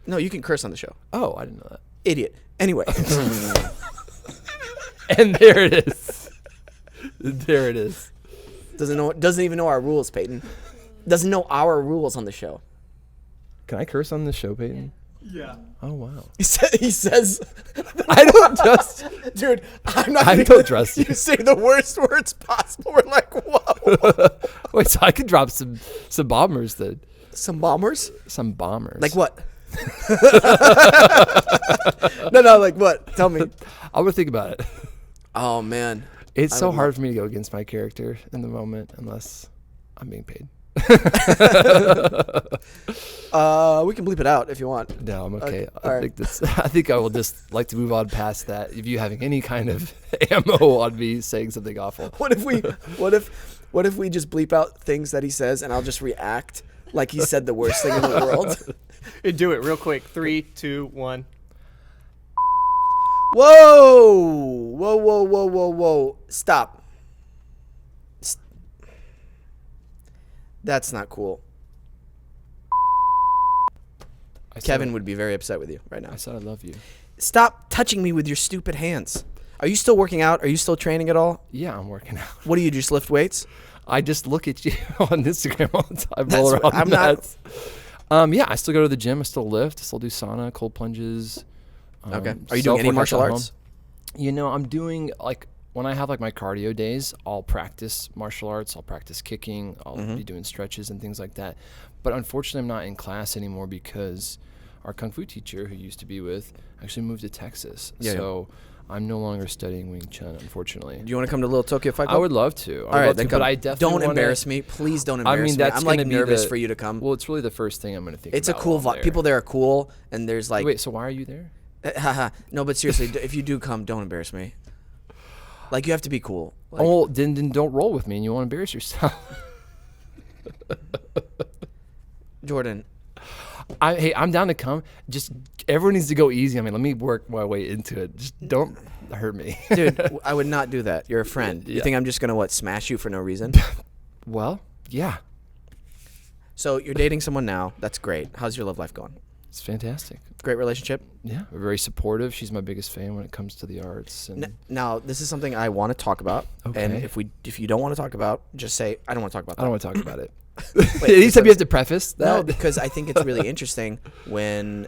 No, you can curse on the show. Oh, I didn't know that. Idiot. Anyway. And there it is. There it is. Doesn't even know our rules, Peyton. Doesn't know our rules on the show. Can I curse on the show, Peyton? Yeah. Oh wow. He says, I don't trust. dude, I'm not. I gonna don't trust you. You say the worst words possible. We're like, whoa. Wait, so I could drop some bombers then. Some bombers? Some bombers. Like what? No, like what? Tell me. I would think about it. Oh man, It's I so would hard for me to go against my character in the moment unless I'm being paid. we can bleep it out if you want. No, I'm okay. all right. I think I will just like to move on past that. If you having any kind of ammo on me saying something awful. What if we just bleep out things that he says, and I'll just react like he said the worst thing in the world? Do it real quick. 3, 2, 1. Whoa! Stop. That's not cool. Kevin would be very upset with you right now. I said I love you. Stop touching me with your stupid hands. Are you still working out? Are you still training at all? Yeah, I'm working out. What do you just lift weights? I just look at you on Instagram all the time. That's Roll what- around I'm the not- mats. Yeah, I still go to the gym. I still lift. I still do sauna, cold plunges. Okay. Are you doing any self-workouts martial at arts? home. You know, I'm doing like when I have like my cardio days, I'll practice martial arts. I'll practice kicking. I'll Mm-hmm. be doing stretches and things like that. But unfortunately, I'm not in class anymore because our kung fu teacher, who used to be with, actually moved to Texas. Yeah, yeah. So I'm no longer studying Wing Chun, unfortunately. Do you want to come to Little Tokyo Fight I Club? would love to. All right, then come. But I definitely don't wanna- embarrass me. Please don't I embarrass mean, me. that's I'm like gonna be nervous the- for you to come. Well, it's really the first thing I'm going to think It's a about cool while I'm vibe. People there. there are cool, and there's like, Wait, so why are you there? haha. No, but seriously, if you do come, don't embarrass me. Like you have to be cool. Like, Oh, well, then don't roll with me and you won't embarrass yourself. Jordan, Hey, I'm down to come. Just everyone needs to go easy on me. Let me work my way into it. Just don't hurt me. dude, I would not do that. You're a friend. You Yeah. think I'm just gonna smash you for no reason? Well, yeah, So you're dating someone now. That's great. How's your love life going? it's fantastic. Great relationship. Yeah, we're very supportive. She's my biggest fan when it comes to the arts. And Now this is something I want to talk about. And Okay. if you don't want to talk about, just say I don't want to talk about that. I don't want to talk about it. Wait, Anytime you because- have to preface that. No, because I think it's really interesting when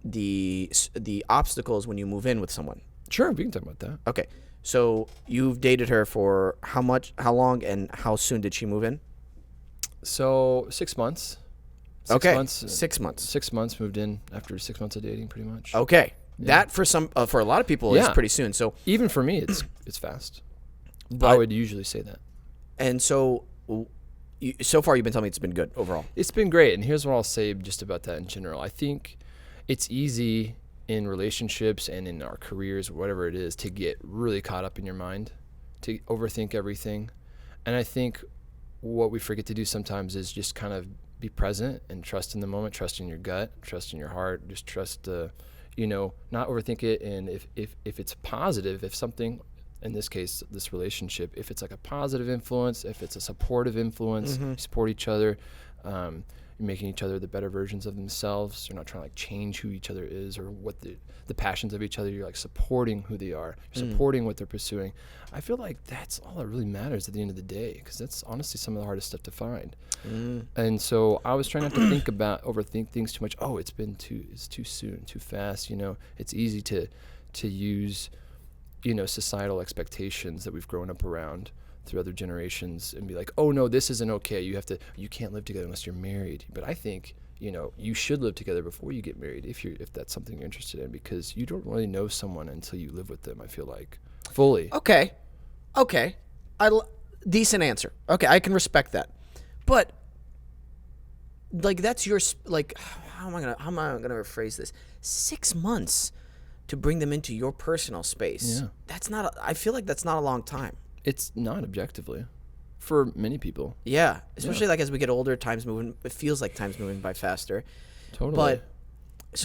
the obstacles when you move in with someone. Sure, we can talk about that. Okay, so you've dated her for how long, and how soon did she move in? So 6 months. Okay, 6 months. 6 months. Moved in after 6 months of dating, pretty much. Okay, that for a lot of people is Yeah. pretty soon. So Even for me, it's fast. I But- would usually say that. so far you've been telling me it's been good overall. It's been great, and here's what I'll say just about that in general. I think it's easy in relationships and in our careers, whatever it is, to get really caught up in your mind, to overthink everything. And I think what we forget to do sometimes is just kind of be present and trust in the moment, trust in your gut, trust in your heart, just trust not overthink it. And if it's positive, if something, in this case, this relationship, if it's like a positive influence, if it's a supportive influence, you support each other, you're making each other the better versions of themselves. You're not trying to like change who each other is or what the passions of each other. You're like supporting who they are, you're supporting what they're pursuing. I feel like that's all that really matters at the end of the day, because that's honestly some of the hardest stuff to find. And so I was trying not to overthink things too much. Oh, it's too soon, too fast. It's easy to use, societal expectations that we've grown up around through other generations and be like, oh no, this isn't okay. You can't live together unless you're married. But I think, you should live together before you get married if that's something you're interested in, because you don't really know someone until you live with them, I feel like, fully. Okay. Decent answer. Okay, I can respect that. But like that's your how am I gonna rephrase this? 6 months to bring them into your personal space. Yeah. I feel like that's not a long time. It's not objectively for many people. Yeah, especially like as we get older, it feels like time's moving by faster. Totally.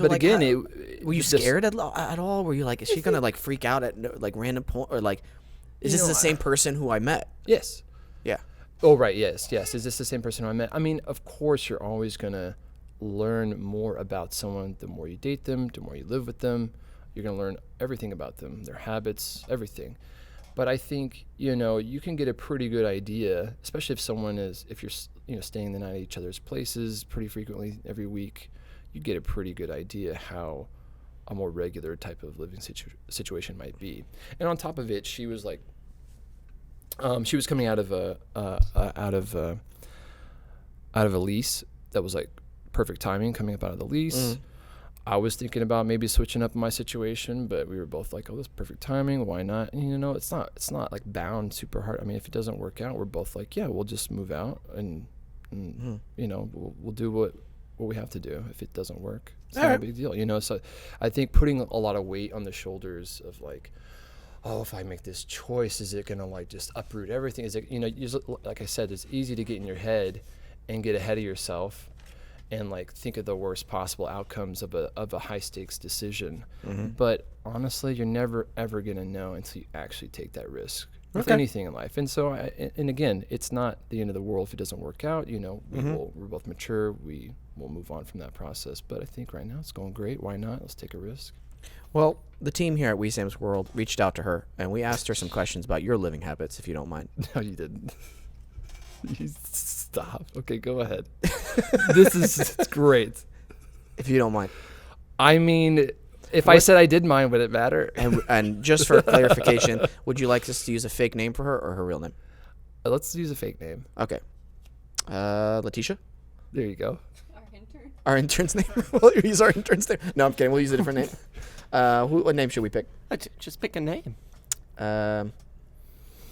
But again, were you scared at all? Were you like, is she gonna like freak out at like random point, or like, is this the same person who I met? Yes. Yeah. Oh, right. Yes. Is this the same person who I met? I mean, of course, you're always gonna learn more about someone the more you date them, the more you live with them. You're gonna learn everything about them, their habits, everything. But I think, you can get a pretty good idea, especially if you're staying the night at each other's places pretty frequently every week, you get a pretty good idea how a more regular type of living situation might be. And on top of it, she was like, she was coming out of a lease that was like perfect timing, coming up out of the lease. I was thinking about maybe switching up my situation, but we were both like, oh, that's perfect timing. Why not? And, it's not like bound super hard. I mean, if it doesn't work out, we're both like, yeah, we'll just move out and we'll do what we have to do. If it doesn't work, it's not a big deal, So I think putting a lot of weight on the shoulders of like, oh, if I make this choice, is it going to like just uproot everything? Is it, like I said, it's easy to get in your head and get ahead of yourself and like think of the worst possible outcomes of a high stakes decision. But honestly, you're never ever gonna know until you actually take that risk with anything in life. And so, and again, it's not the end of the world if it doesn't work out. We're both mature. We will move on from that process. But I think right now it's going great. Why not? Let's take a risk. Well, the team here at Wesam's World reached out to her, and we asked her some questions about your living habits, if you don't mind. No, you didn't. You stop. Okay, go ahead. It's great. If you don't mind. I mean, if I said I did mind, would it matter? And just for clarification, would you like us to use a fake name for her or her real name? Let's use a fake name. Okay. Letitia? There you go. Our intern's name? We'll use our intern's name. No, I'm kidding. We'll use a different name. What name should we pick? Just pick a name.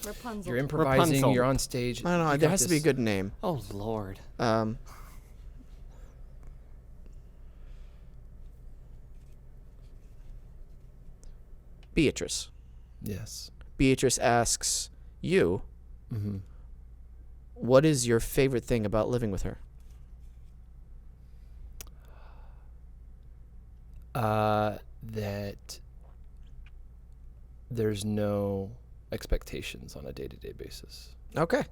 Rapunzel. You're improvising. Rapunzel. You're on stage. I don't know. There has to be a good name. Oh, Lord. Beatrice. Yes. Beatrice asks you, what is your favorite thing about living with her? That there's no expectations on a day-to-day basis. Okay.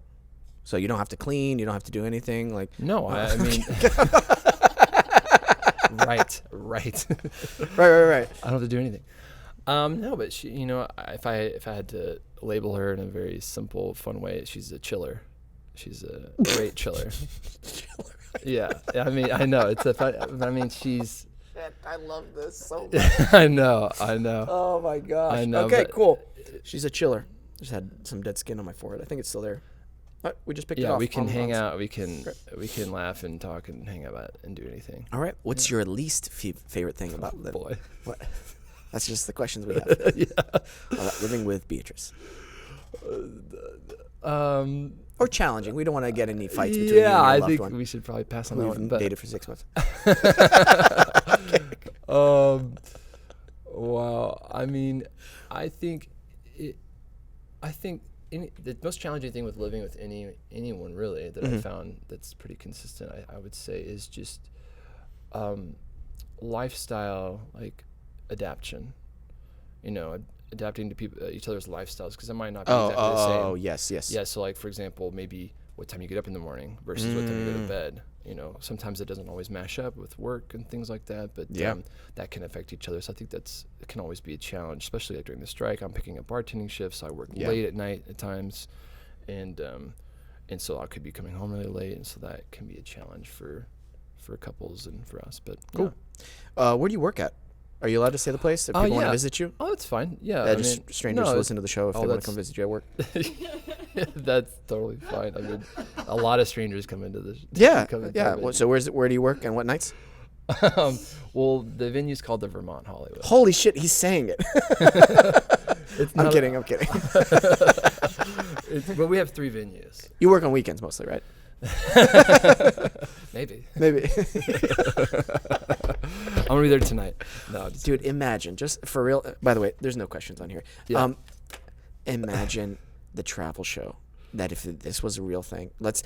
So you don't have to clean, you don't have to do anything like. No, I mean. Right. Right. I don't have to do anything. No, but she, if I had to label her in a very simple, fun way, she's a chiller. She's a great chiller. Yeah. I mean, I know it's a fun. I mean, she's. I love this so much. I know. Oh my gosh. I know. Okay, cool. She's a chiller. Just had some dead skin on my forehead. I think it's still there. We just picked it off. Yeah, we can hang out. We can laugh and talk and hang out and do anything. All right. What's your least favorite thing about living? Boy. What? That's just the questions we have. About living with Beatrice. Or challenging. We don't want to get any fights between you and your loved one. I think we should probably pass on that We've one. dated for 6 months. Wow. I mean, I think the most challenging thing with living with anyone really that I found that's pretty consistent, I would say, is just lifestyle adaptation. Adapting to people each other's lifestyles, because it might not be exactly the same. Oh, yes. Yeah. So for example, maybe what time you get up in the morning versus what time you go to bed. Sometimes it doesn't always mash up with work and things like that, but that can affect each other. So I think it can always be a challenge, especially during the strike. I'm picking up bartending shifts, so I work late at night at times, and so I could be coming home really late, and so that can be a challenge for couples and for us. But cool. Where do you work at? Are you allowed to say the place if people want to visit you? Oh, that's fine. Yeah. Just strangers listen to the show if they want to come visit you at work. That's totally fine. I mean, a lot of strangers come into this. Yeah. So where do you work and what nights? Well, the venue's called the Vermont Hollywood. Holy shit, he's saying it. I'm kidding. But we have 3 venues. You work on weekends mostly, right? Maybe. I'm gonna be there tonight. No, dude, imagine, just for real. By the way, there's no questions on here. Yeah. Imagine the travel show. That if this was a real thing, let's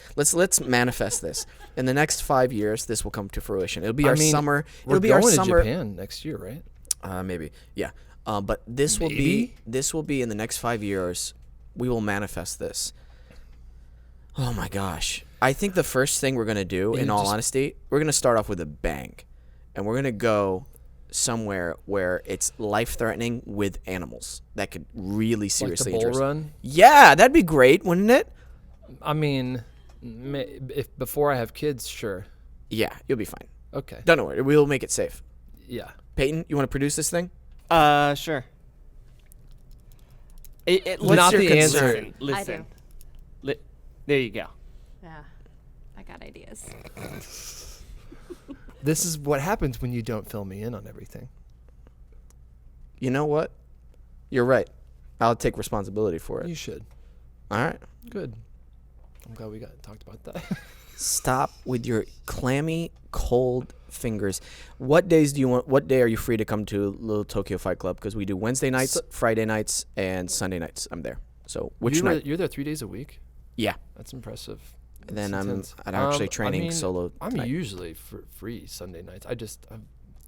manifest this. In the next 5 years, this will come to fruition. It'll be our summer. We're It'll be going our to summer. Japan next year, right? Maybe. Yeah. But this will be in the next 5 years. We will manifest this. Oh my gosh. I think the first thing we're going to do, in all honesty, we're going to start off with a bang. And we're going to go somewhere where it's life-threatening with animals that could really seriously like the injure bull us. run? Yeah, that'd be great, wouldn't it? I mean, if before I have kids, sure. Yeah, you'll be fine. Okay. Don't worry. We'll make it safe. Yeah. Peyton, you want to produce this thing? Sure. What's not your the concern? answer. Listen. There you go. Yeah, I got ideas. This is what happens when you don't fill me in on everything. You know what? You're right. I'll take responsibility for it. You should. All right. Good. I'm glad we talked about that. Stop with your clammy, cold fingers. What day are you free to come to Little Tokyo Fight Club? Because we do Wednesday nights, Friday nights, and Sunday nights. I'm there. So which night? You're there 3 days a week? Yeah. That's impressive. And then That's I'm intense. actually training solo. I'm tonight. usually free Sunday nights. I've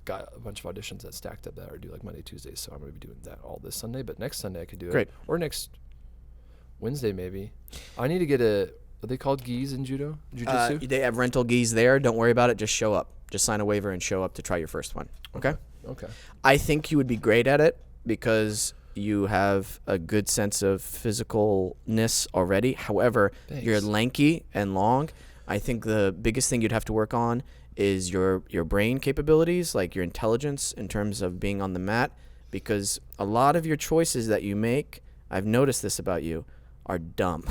got a bunch of auditions that stacked up that are due like Monday, Tuesdays, so I'm going to be doing that all this Sunday. But next Sunday I could do Great. it. Or next Wednesday maybe. I need to get are they called gis in judo? Jiu-jitsu? They have rental gis there. Don't worry about it. Just show up. Just sign a waiver and show up to try your first one. Okay? Okay. I think you would be great at it because you have a good sense of physicalness already. However, you're lanky and long. I think the biggest thing you'd have to work on is your brain capabilities, like your intelligence in terms of being on the mat, because a lot of your choices that you make, I've noticed this about you, are dumb.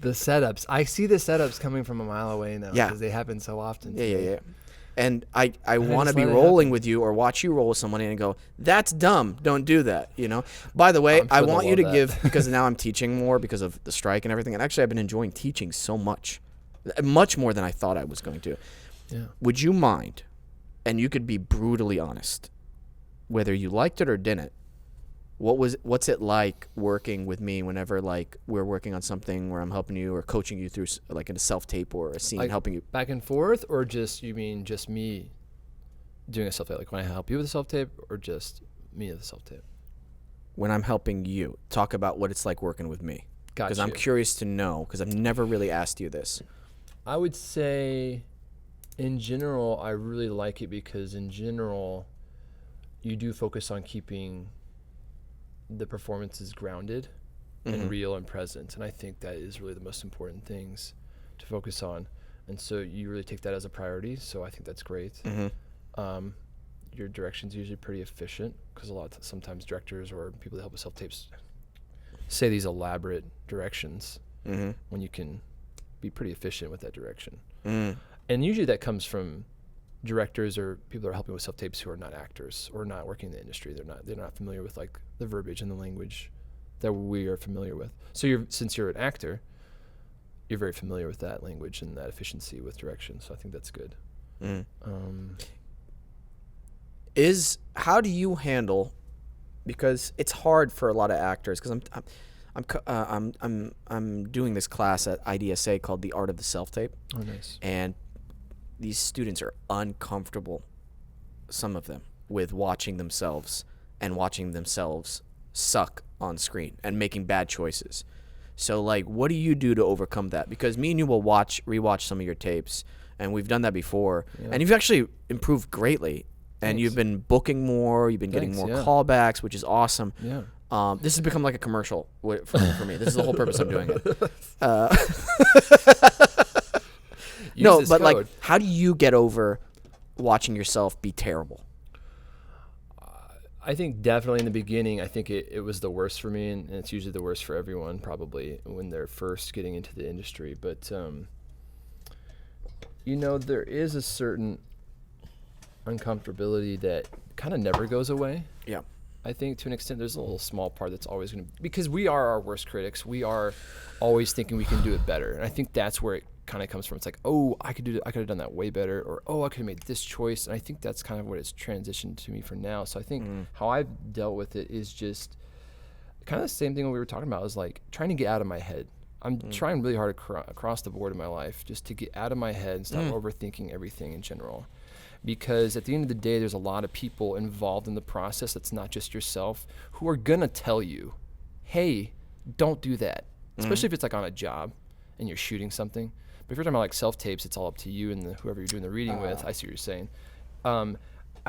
The setups. I see the setups coming from a mile away now Yeah. because they happen so often. Yeah. And I want to just be let it rolling happen. with you or watch you roll with someone and go, that's dumb. Don't do that. By the way, I'm I sure they'll want you to love that. give, because now I'm teaching more because of the strike and everything. And actually, I've been enjoying teaching so much more than I thought I was going to. Yeah. Would you mind, and you could be brutally honest, whether you liked it or didn't, what's it like working with me whenever we're working on something where I'm helping you or coaching you through in a self-tape or a scene, helping you back and forth, or you mean just me doing a self-tape? Like when I help you with a self-tape, or just me with a self-tape? when I'm helping you? Talk about what it's like working with me. Got Because you. I'm curious to know, because I've never really asked you this. I would say, in general, I really like it because in general, you do focus on keeping the performances grounded and real and present. And I think that is really the most important things to focus on. And so you really take that as a priority. So I think that's great. Your direction's usually pretty efficient because sometimes directors or people that help with self-tapes say these elaborate directions when you can be pretty efficient with that direction. And usually that comes from directors or people that are helping with self-tapes who are not actors or not working in the industry. They're not familiar with like the verbiage and the language that we are familiar with. So since you're an actor, you're very familiar with that language and that efficiency with direction. So I think that's good. How do you handle because it's hard for a lot of actors. Because I'm doing this class at IDSA called The Art of the Self Tape. Oh, nice. And these students are uncomfortable, some of them, with watching themselves suck on screen and making bad choices. So, like, what do you do to overcome that? Because me and you will rewatch some of your tapes, and we've done that before. Yeah. And you've actually improved greatly. And Thanks. You've been booking more. You've been getting more callbacks, which is awesome. Yeah. This has become like a commercial for me. This is the whole purpose I'm doing it. No, but like, how do you get over watching yourself be terrible? I think definitely in the beginning, I think it was the worst for me, and it's usually the worst for everyone probably when they're first getting into the industry. But, there is a certain uncomfortability that kind of never goes away. Yeah. I think to an extent there's a little small part that's always going to, because we are our worst critics. We are always thinking we can do it better. And I think that's where it kind of comes from. It's like, oh, I could have done that way better, or oh, I could have made this choice. And I think that's kind of what it's transitioned to me for now. So I think how I've dealt with it is just kind of the same thing we were talking about, is like trying to get out of my head. I'm trying really hard across the board in my life just to get out of my head and stop overthinking everything in general. Because at the end of the day, there's a lot of people involved in the process that's not just yourself, who are going to tell you, hey, don't do that. Especially if it's like on a job and you're shooting something. But if you're talking about like self-tapes, it's all up to you and whoever you're doing the reading with. I see what you're saying. I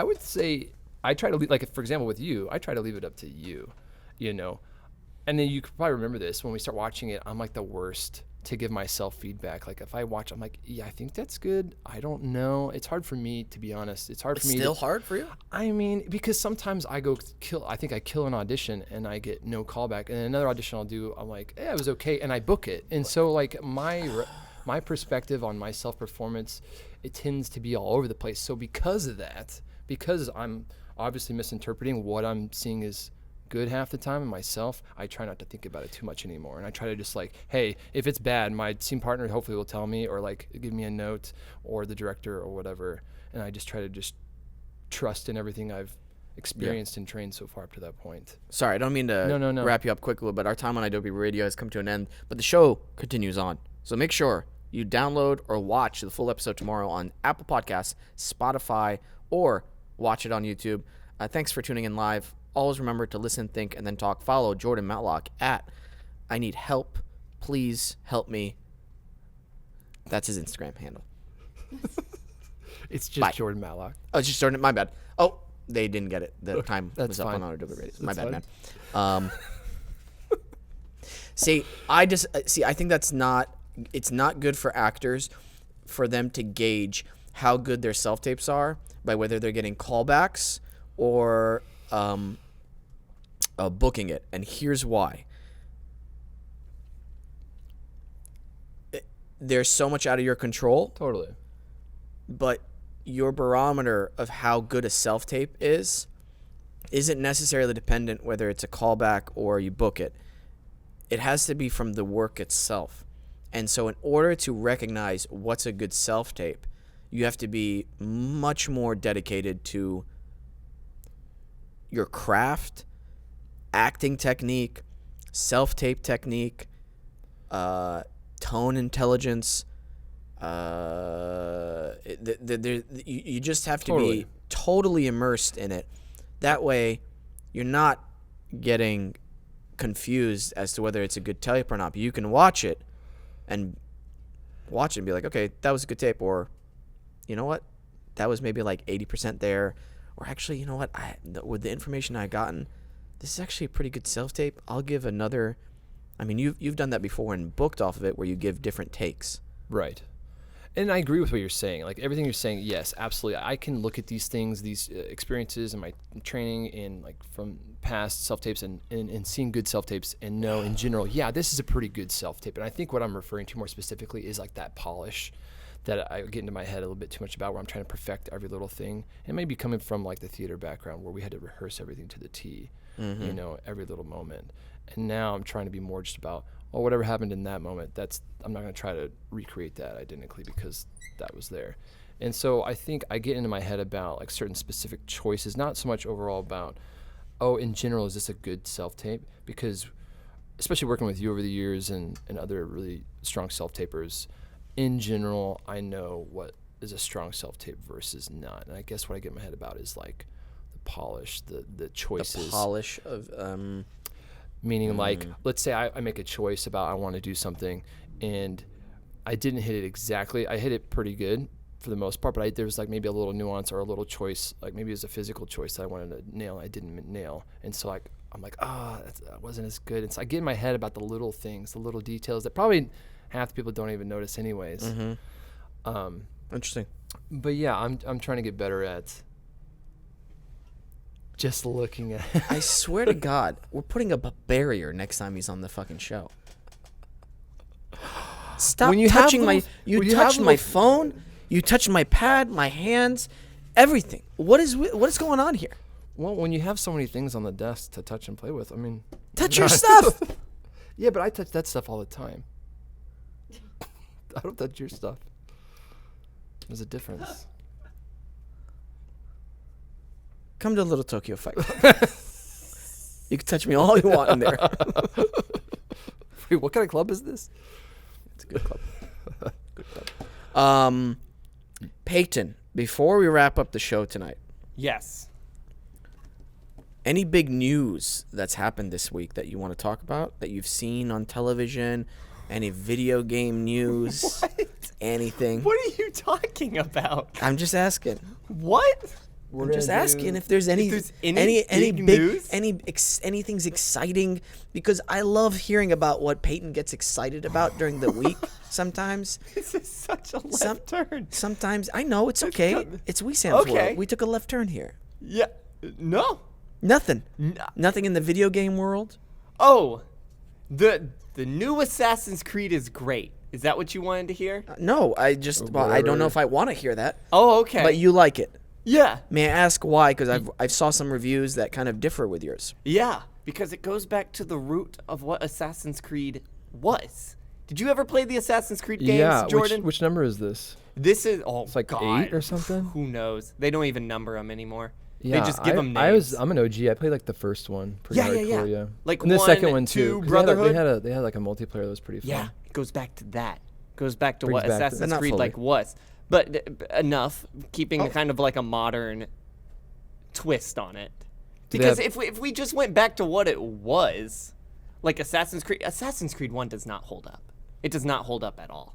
would say I try to leave, like, for example, with you, I try to leave it up to you, And then you could probably remember this. When we start watching it, I'm like the worst to give myself feedback. Like if I watch, I'm like, yeah, I think that's good. I don't know. It's hard for me, to be honest. It's hard for me. It's still hard for you? I mean, because sometimes I think I kill an audition and I get no callback. And another audition I'll do, I'm like, yeah, it was okay. And I book it. And so like my perspective on my self-performance, it tends to be all over the place. So because of that, because I'm obviously misinterpreting what I'm seeing is good half the time in myself, I try not to think about it too much anymore. And I try to just like, hey, if it's bad, my scene partner hopefully will tell me, or like give me a note, or the director or whatever. And I just try to just trust in everything I've experienced and trained so far up to that point. Sorry, I don't mean to wrap you up quickly, but our time on Adobe Radio has come to an end, but the show continues on. So make sure you download or watch the full episode tomorrow on Apple Podcasts, Spotify, or watch it on YouTube. Thanks for tuning in live. Always remember to listen, think, and then talk. Follow Jordan Matlock at I Need Help. Please help me. That's his Instagram handle. It's just Jordan Matlock. Oh, it's just Jordan. My bad. Oh, they didn't get it. The time was up fine. on Adobe Radio. My That's bad, fine. man. I think that's not. It's not good for actors for them to gauge how good their self-tapes are by whether they're getting callbacks or booking it. And here's why. There's so much out of your control. Totally. But your barometer of how good a self-tape isn't necessarily dependent whether it's a callback or you book it. It has to be from the work itself. And so in order to recognize what's a good self-tape, you have to be much more dedicated to your craft, acting technique, self-tape technique, tone intelligence. You just have to be totally immersed in it. That way, you're not getting confused as to whether it's a good tape or not. But you can watch it and be like, okay, that was a good tape, or you know what, that was maybe like 80% there, or actually, you know what, with the information I've gotten, this is actually a pretty good self-tape. I'll give another. I mean, you've done that before and booked off of it, where you give different takes. Right. And I agree with what you're saying. Like everything you're saying, yes, absolutely. I can look at these things, these experiences in my training and like from past self-tapes and seeing good self-tapes and know in general, yeah, this is a pretty good self-tape. And I think what I'm referring to more specifically is like that polish that I get into my head a little bit too much about, where I'm trying to perfect every little thing. And maybe coming from like the theater background where we had to rehearse everything to the T, every little moment. And now I'm trying to be more just about, well, whatever happened in that moment, I'm not going to try to recreate that identically because that was there. And so I think I get into my head about like certain specific choices, not so much overall about oh, in general, is this a good self-tape? Because especially working with you over the years and other really strong self-tapers, in general, I know what is a strong self-tape versus not. And I guess what I get my head about is like the polish, the choices. The polish of Meaning like, let's say I make a choice about I want to do something and I didn't hit it exactly. I hit it pretty good for the most part, but there was like maybe a little nuance or a little choice, like maybe it was a physical choice that I wanted to nail. I didn't nail. And so like, I'm like, that wasn't as good. And so I get in my head about the little things, the little details that probably half the people don't even notice anyways. Interesting. But yeah, I'm trying to get better at just looking at I swear to God, we're putting up a barrier next time he's on the fucking show. Stop When you have touching little- you when you touched have my little- phone, you touched my pad, my hands, everything. What is going on here? Well, when you have so many things on the desk to touch and play with, I mean, Touch your stuff. yeah, but I touch that stuff all the time. I don't touch your stuff. There's a difference. Come to Little Tokyo Fight Club. You can touch me all you want in there. Wait, what kind of club is this? It's a good club. Good club. Peyton, before we wrap up the show tonight, Yes. any big news that's happened this week that you want to talk about, that you've seen on television, any video game news, anything? What are you talking about? I'm just asking. What? I'm just asking if there's any there's any big big news? anything's exciting, because I love hearing about what Peyton gets excited about during the week. Sometimes, This is such a left turn. sometimes I know it's okay. good. It's Wesam's Okay. world. We took a left turn here. Yeah. No. Nothing. Nothing in the video game world. Oh, the new Assassin's Creed is great. Is that what you wanted to hear? No, I don't know if I want to hear that. Oh, okay. But you like it. Yeah. May I ask why? Because I've saw some reviews that kind of differ with yours. Yeah, because it goes back to the root of what Assassin's Creed was. Did you ever play the Assassin's Creed games, Yeah, Jordan? which number is this? This is It's like God. 8 or something? Who knows? They don't even number them anymore. Yeah, they just give them names. I'm an OG. I played like the first one. Pretty Yeah, yeah, hardcore, yeah. yeah. Like and the 1, second one 2, too. 'cause Brotherhood? They had like a multiplayer that was pretty fun. Yeah, it goes back to that. Goes back to Brings what back the- Assassin's Not Creed fully. like was. But enough, keeping kind of like a modern twist on it. Do they Because have- if we just went back to what it was, like Assassin's Creed 1 does not hold up. It does not hold up at all.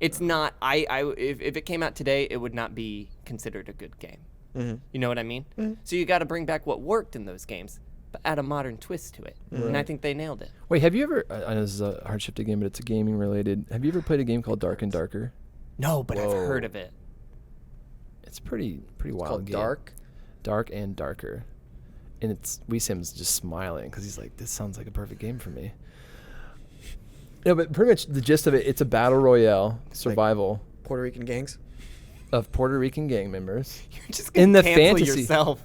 It's not. If it came out today, it would not be considered a good game. You know what I mean? So you got to bring back what worked in those games, but add a modern twist to it. And I think they nailed it. Wait, have you ever? I know this is a hard shifted game, but it's a gaming related. Have you ever played a game called Dark and Darker? No, but I've Whoa. heard of it. It's pretty wild Called game. Dark. And Darker, and it's Wesam's just smiling because he's like, this sounds like a perfect game for me. No, but pretty much the gist of it, it's a battle royale survival Puerto Rican gangs. of Puerto Rican gang members. You're just In gonna the cancel fantasy. yourself.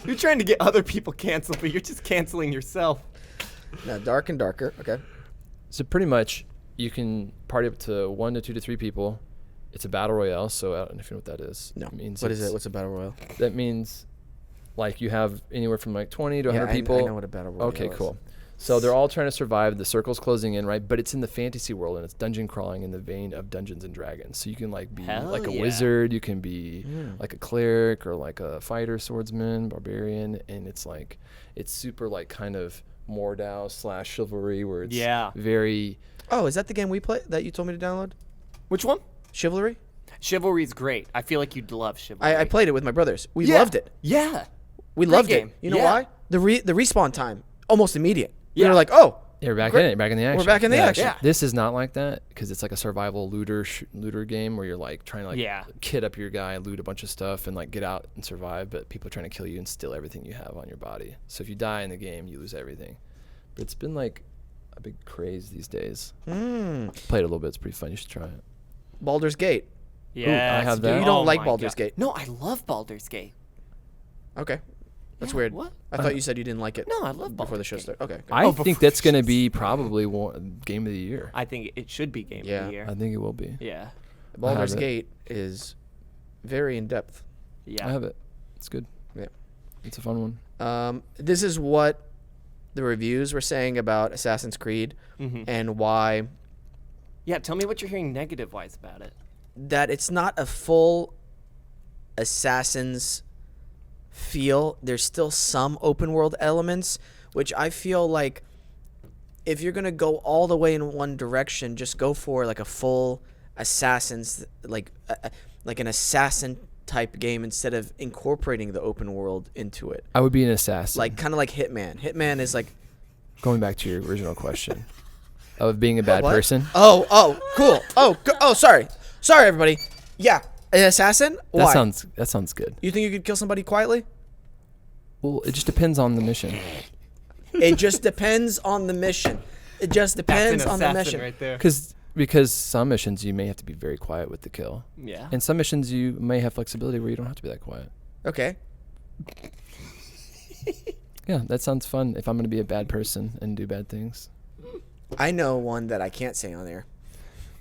You're trying to get other people canceled, but you're just canceling yourself. No, Dark and Darker. Okay. So pretty much, you can party up to 1 to 2 to 3 people. It's a battle royale, so I don't know if you know what that is. No. It means What is it's- it? What's a battle royale? That means, like, you have anywhere from like 20 to 100 I people. know what a battle royale Okay, is. cool. So they're all trying to survive. The circle's closing in, right? But it's in the fantasy world, and it's dungeon crawling in the vein of Dungeons and Dragons. So you can like be Hell like a yeah. wizard, you can be like a cleric or like a fighter, swordsman, barbarian, and it's like it's super like kind of Mordau / chivalry, where it's Yeah. very. Oh, is that the game we play that you told me to download? Which one? Chivalry? Chivalry's great. I feel like you'd love Chivalry. I played it with my brothers. We Yeah. loved it. Yeah. We Great loved game. it. You know Yeah. why? The respawn time almost immediate. We Yeah. were like, oh, Yeah, we're back Great. in it. Back in the action. back in the action. Yeah. This is not like that because it's like a survival looter game where you're like trying to like Yeah. kit up your guy, loot a bunch of stuff, and like get out and survive. But people are trying to kill you and steal everything you have on your body. So if you die in the game, you lose everything. But it's been like a big craze these days. Played a little bit. It's pretty fun. You should try it. Baldur's Gate. Yeah. I have that. You don't like Baldur's Gate. No, I love Baldur's Gate. Okay. That's Yeah, weird. what? I thought you said you didn't like it. No, I love before the Baldur's show Gate. started. Okay. good. I Oh, think before that's going to be probably game of the year. I think it should be game Yeah. of the year. I think it will be. Yeah. Baldur's it. Gate is very in depth. Yeah. I have it. It's good. Yeah. It's a fun one. This is what the reviews were saying about Assassin's Creed and why Yeah, tell me what you're hearing negative-wise about it. that it's not a full Assassin's feel. There's still some open world elements, which I feel like if you're gonna go all the way in one direction, just go for like a full Assassin's, like an assassin type game instead of incorporating the open world into it. I would be an assassin. Like kind of like Hitman. Hitman is like going back to your original question of being a bad what? person. Oh, cool. Sorry, everybody. Yeah, an assassin. Why? That sounds good. You think you could kill somebody quietly? Well, it just depends on the mission. It just depends on the mission. It just depends That's an on the assassin mission. right there. Because some missions you may have to be very quiet with the kill, Yeah. and some missions you may have flexibility where you don't have to be that quiet. Okay. Yeah, that sounds fun. If I'm going to be a bad person and do bad things, I know one that I can't say on there.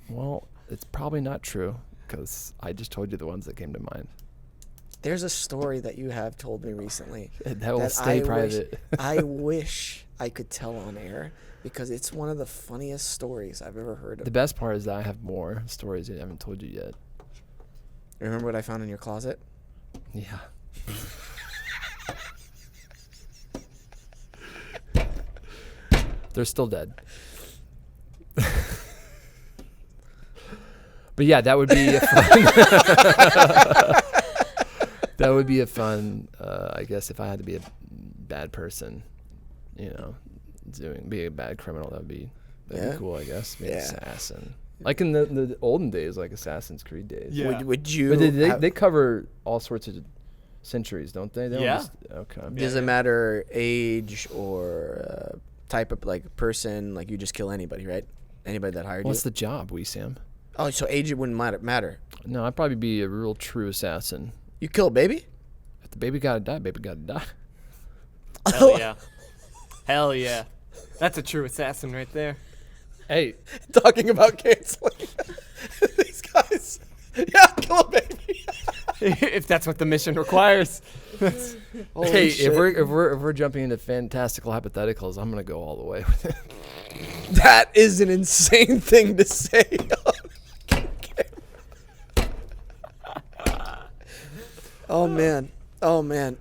well, it's probably not true because I just told you the ones that came to mind. There's a story that you have told me recently That will that stay I private. I wish I could tell on air because it's one of the funniest stories I've ever heard of. The best part is that I have more stories that I haven't told you yet. Remember what I found in your closet? Yeah. They're still dead. But yeah, that would be a fun. That would be a fun. I guess if I had to be a bad person, be a bad criminal, that'd be cool. I guess be an assassin, like in the olden days, like Assassin's Creed days. Yeah. Would you? But they cover all sorts of centuries, don't they? They don't Yeah. Okay. Does it matter age or type of like person? Like you just kill anybody, right? Anybody that hired What's you. the job, Wesam? Oh, so age it wouldn't matter. No, I'd probably be a real true assassin. You kill a baby? If the baby gotta die, baby gotta die. Hell yeah. Hell yeah. That's a true assassin right there. Hey, Talking about canceling these guys. Yeah, kill a baby. If that's what the mission requires. Holy hey, shit. if we're jumping into fantastical hypotheticals, I'm gonna go all the way with it. That is an insane thing to say. Oh man.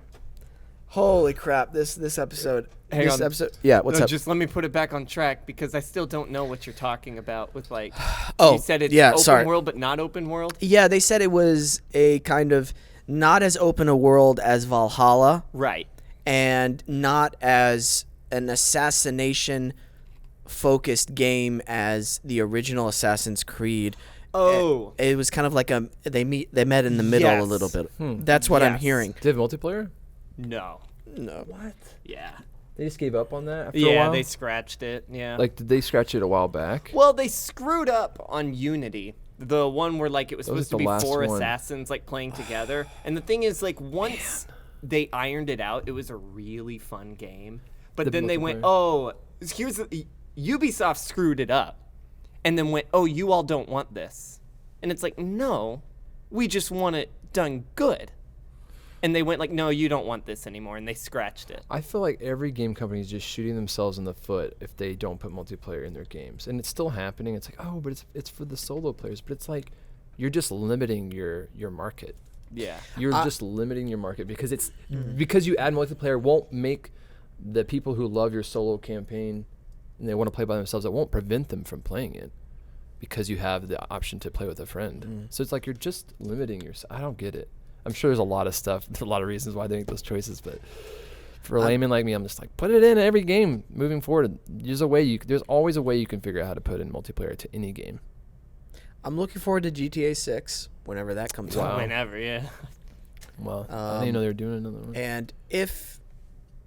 Holy crap. This episode. Hang on. Yeah, what's No, up? Just let me put it back on track because I still don't know what you're talking about with like. Oh, you said it's yeah, open sorry. world but not open world. Yeah, they said it was a kind of not as open a world as Valhalla Right. and not as an assassination focused game as the original Assassin's Creed. Oh. It was kind of like they met in the middle a Yes. little bit. That's what I'm Yes. hearing. Did they have multiplayer? No. No. What? Yeah. They just gave up on that after a Yeah, while? they scratched it. Yeah. Like, did they scratch it a while back? Well, they screwed up on Unity. The one where like it was That was supposed to be the last four one. assassins like playing together. And the thing is like once they ironed it out, it was a really fun game. But The then they went, multiplayer. "Oh, Ubisoft screwed it up." And then went, "Oh, you all don't want this." And it's like, "No. We just want it done good." And they went like, "No, you don't want this anymore." And they scratched it. I feel like every game company is just shooting themselves in the foot if they don't put multiplayer in their games, and it's still happening. It's like, oh, but it's for the solo players, but it's like you're just limiting your market. Yeah. You're just limiting your market because because you add multiplayer won't make the people who love your solo campaign and they want to play by themselves. It won't prevent them from playing it because you have the option to play with a friend. So it's like you're just limiting yourself. I don't get it. I'm sure there's a lot of stuff, there's a lot of reasons why they make those choices, but for a layman like me, I'm just like, put it in every game moving forward. There's always a way you can figure out how to put in multiplayer to any game. I'm looking forward to GTA 6 whenever that comes out. Whenever, yeah. Well, I didn't know they were doing another one. And if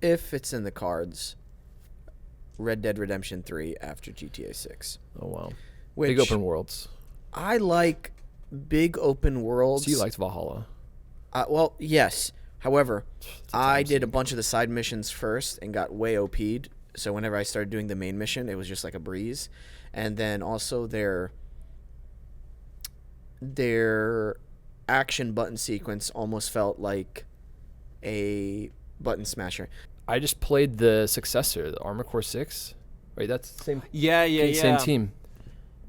it's in the cards, Red Dead Redemption 3 after GTA 6. Oh, wow. Which Big open worlds. I like big open worlds. So you liked Valhalla. Well, yes. However, I times did a bunch of the side missions first and got way OP'd. So whenever I started doing the main mission, it was just like a breeze. And then also their action button sequence almost felt like a button smasher. I just played the successor, the Armored Core 6. Right, that's the same. Yeah. Same team.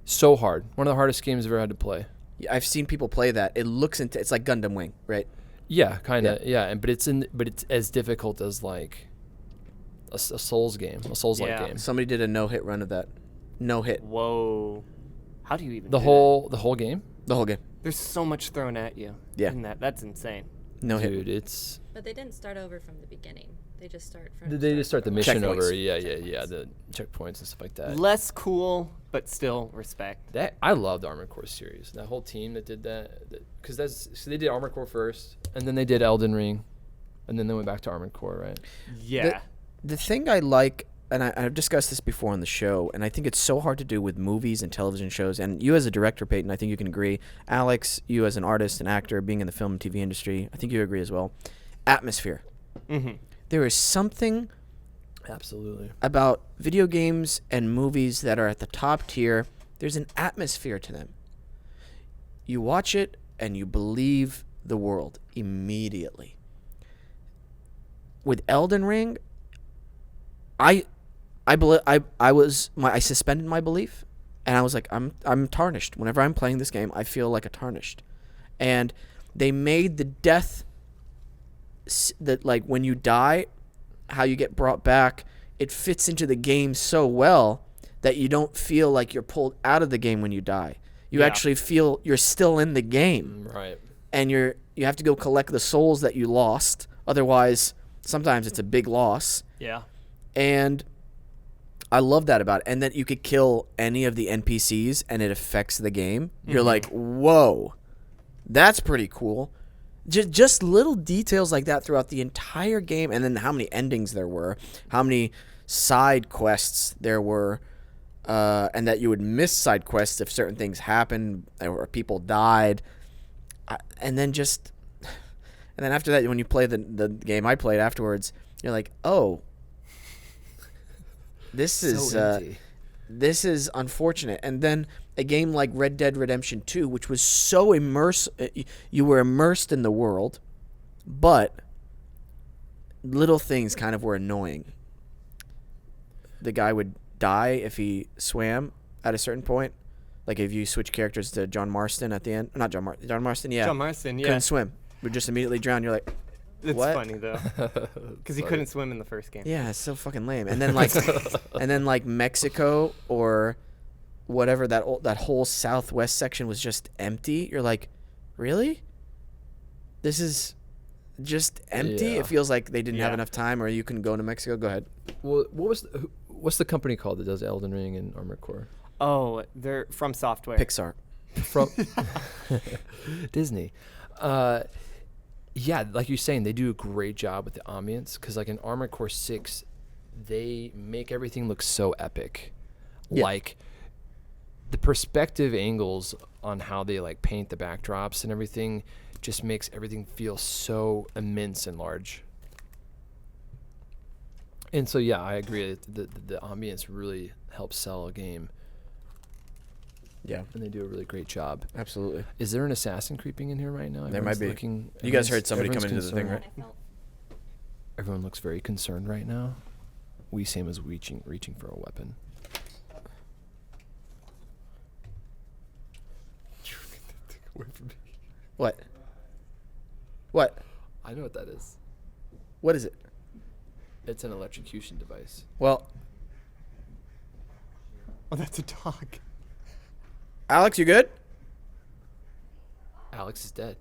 So hard. One of the hardest games I've ever had to play. Yeah, I've seen people play that. It looks it's like Gundam Wing, right? Yeah, kind of. Yeah, but it's as difficult as like a Souls game, a Souls-like Yeah. game. Somebody did a no-hit run of that. No hit. Whoa. How do you even The do whole game. The whole game. that? There's so much thrown at you. Yeah. In that's insane. No hit. Dude, it's But they didn't start over from the beginning. They just start from. they just start the mission Checkpoints. over. Yeah, the checkpoints and stuff like that. Less cool, but still respect. That I love the Armored Core series. That whole team that did that, because so they did Armored Core first, and then they did Elden Ring, and then they went back to Armored Core, right? Yeah. The thing I like, and I've discussed this before on the show, and I think it's so hard to do with movies and television shows, and you as a director, Peyton, I think you can agree. Alex, you as an artist and actor, being in the film and TV industry, I think you agree as well. Atmosphere. Mm-hmm. There is something Absolutely. about video games and movies that are at the top tier. There's an atmosphere to them. You watch it and you believe the world immediately. With Elden Ring, I suspended my belief, and I was like, I'm tarnished. Whenever I'm playing this game, I feel like a tarnished. And they made the death that, like, when you die, how you get brought back, it fits into the game so well that you don't feel like you're pulled out of the game when you die. You actually feel you're still in the game. Right. And you have to go collect the souls that you lost. Otherwise, sometimes it's a big loss. Yeah. And I love that about it. And that you could kill any of the NPCs and it affects the game. You're like, whoa, that's pretty cool. Just little details like that throughout the entire game, and then how many endings there were, how many side quests there were, and that you would miss side quests if certain things happened or people died, and then after that, when you play the game I played afterwards, you're like, oh, this is unfortunate. And then a game like Red Dead Redemption 2, which was so you were immersed in the world, but little things kind of were annoying. The guy would die if he swam at a certain point. Like if you switch characters to John Marston at the end. Not John Marston. John Marston, yeah. John Marston, yeah. Couldn't swim. Would just immediately drown. You're like, It's what? funny though, because he couldn't swim in the first game. yeah, it's so fucking lame. And then like Mexico or whatever, that whole southwest section was just empty. You're like, really? This is just empty? Yeah. It feels like they didn't have Yeah. enough time, or you can go to Mexico. Go ahead. Well, what's the company called that does Elden Ring and Armored Core? Oh, they're from Software. Pixar. From Disney. Yeah, like you're saying, they do a great job with the ambience, because like in Armored Core 6, they make everything look so epic. Yeah. Like the perspective angles on how they like paint the backdrops and everything just makes everything feel so immense and large. And so yeah, I agree that the ambience really helps sell a game, Yeah, and they do a really great job. absolutely. Is there an assassin creeping in here right now? There might Everyone's be. looking- You guys everyone's- heard somebody everyone's coming into the thing, concerned. right? I felt Everyone looks very concerned right now. Wesam is reaching for a weapon. What? What? I know what that is. What is it? It's an electrocution device. Well, Oh, that's a dog. Alex, you good? Alex is dead.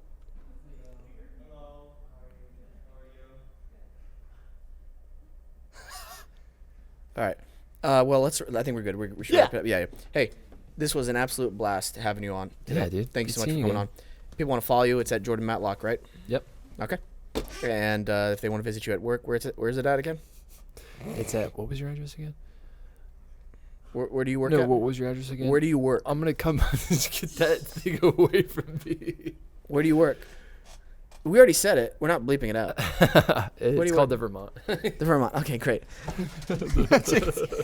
All right. Well, I think we're good. We should wrap it up. Yeah. Hey, this was an absolute blast having you on today. Yeah, dude. Thank you Good so much for seeing coming you. on. People want to follow you. It's at Jordan Matlock, right? Yep. Okay. And if they want to visit you at work, where's it at again? It's at, what was your address again? Where do you work No, at? what was your address again? Where do you work? I'm gonna come get that thing away from me. Where do you work? We already said it. We're not bleeping it out. It's you called want? the Vermont. The Vermont. Okay, great.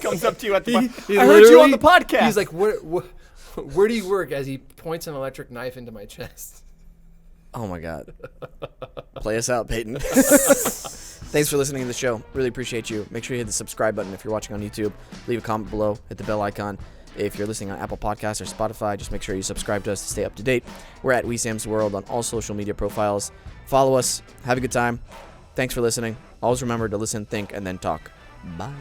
Comes up to you at the He I heard you on the literally- podcast. He's like, where do you work? As he points an electric knife into my chest. Oh my God. Play us out, Peyton. Thanks for listening to the show. Really appreciate you. Make sure you hit the subscribe button if you're watching on YouTube. Leave a comment below. Hit the bell icon. If you're listening on Apple Podcasts or Spotify, just make sure you subscribe to us to stay up to date. We're at Wesam's World on all social media profiles. Follow us. Have a good time. Thanks for listening. Always remember to listen, think, and then talk. Bye.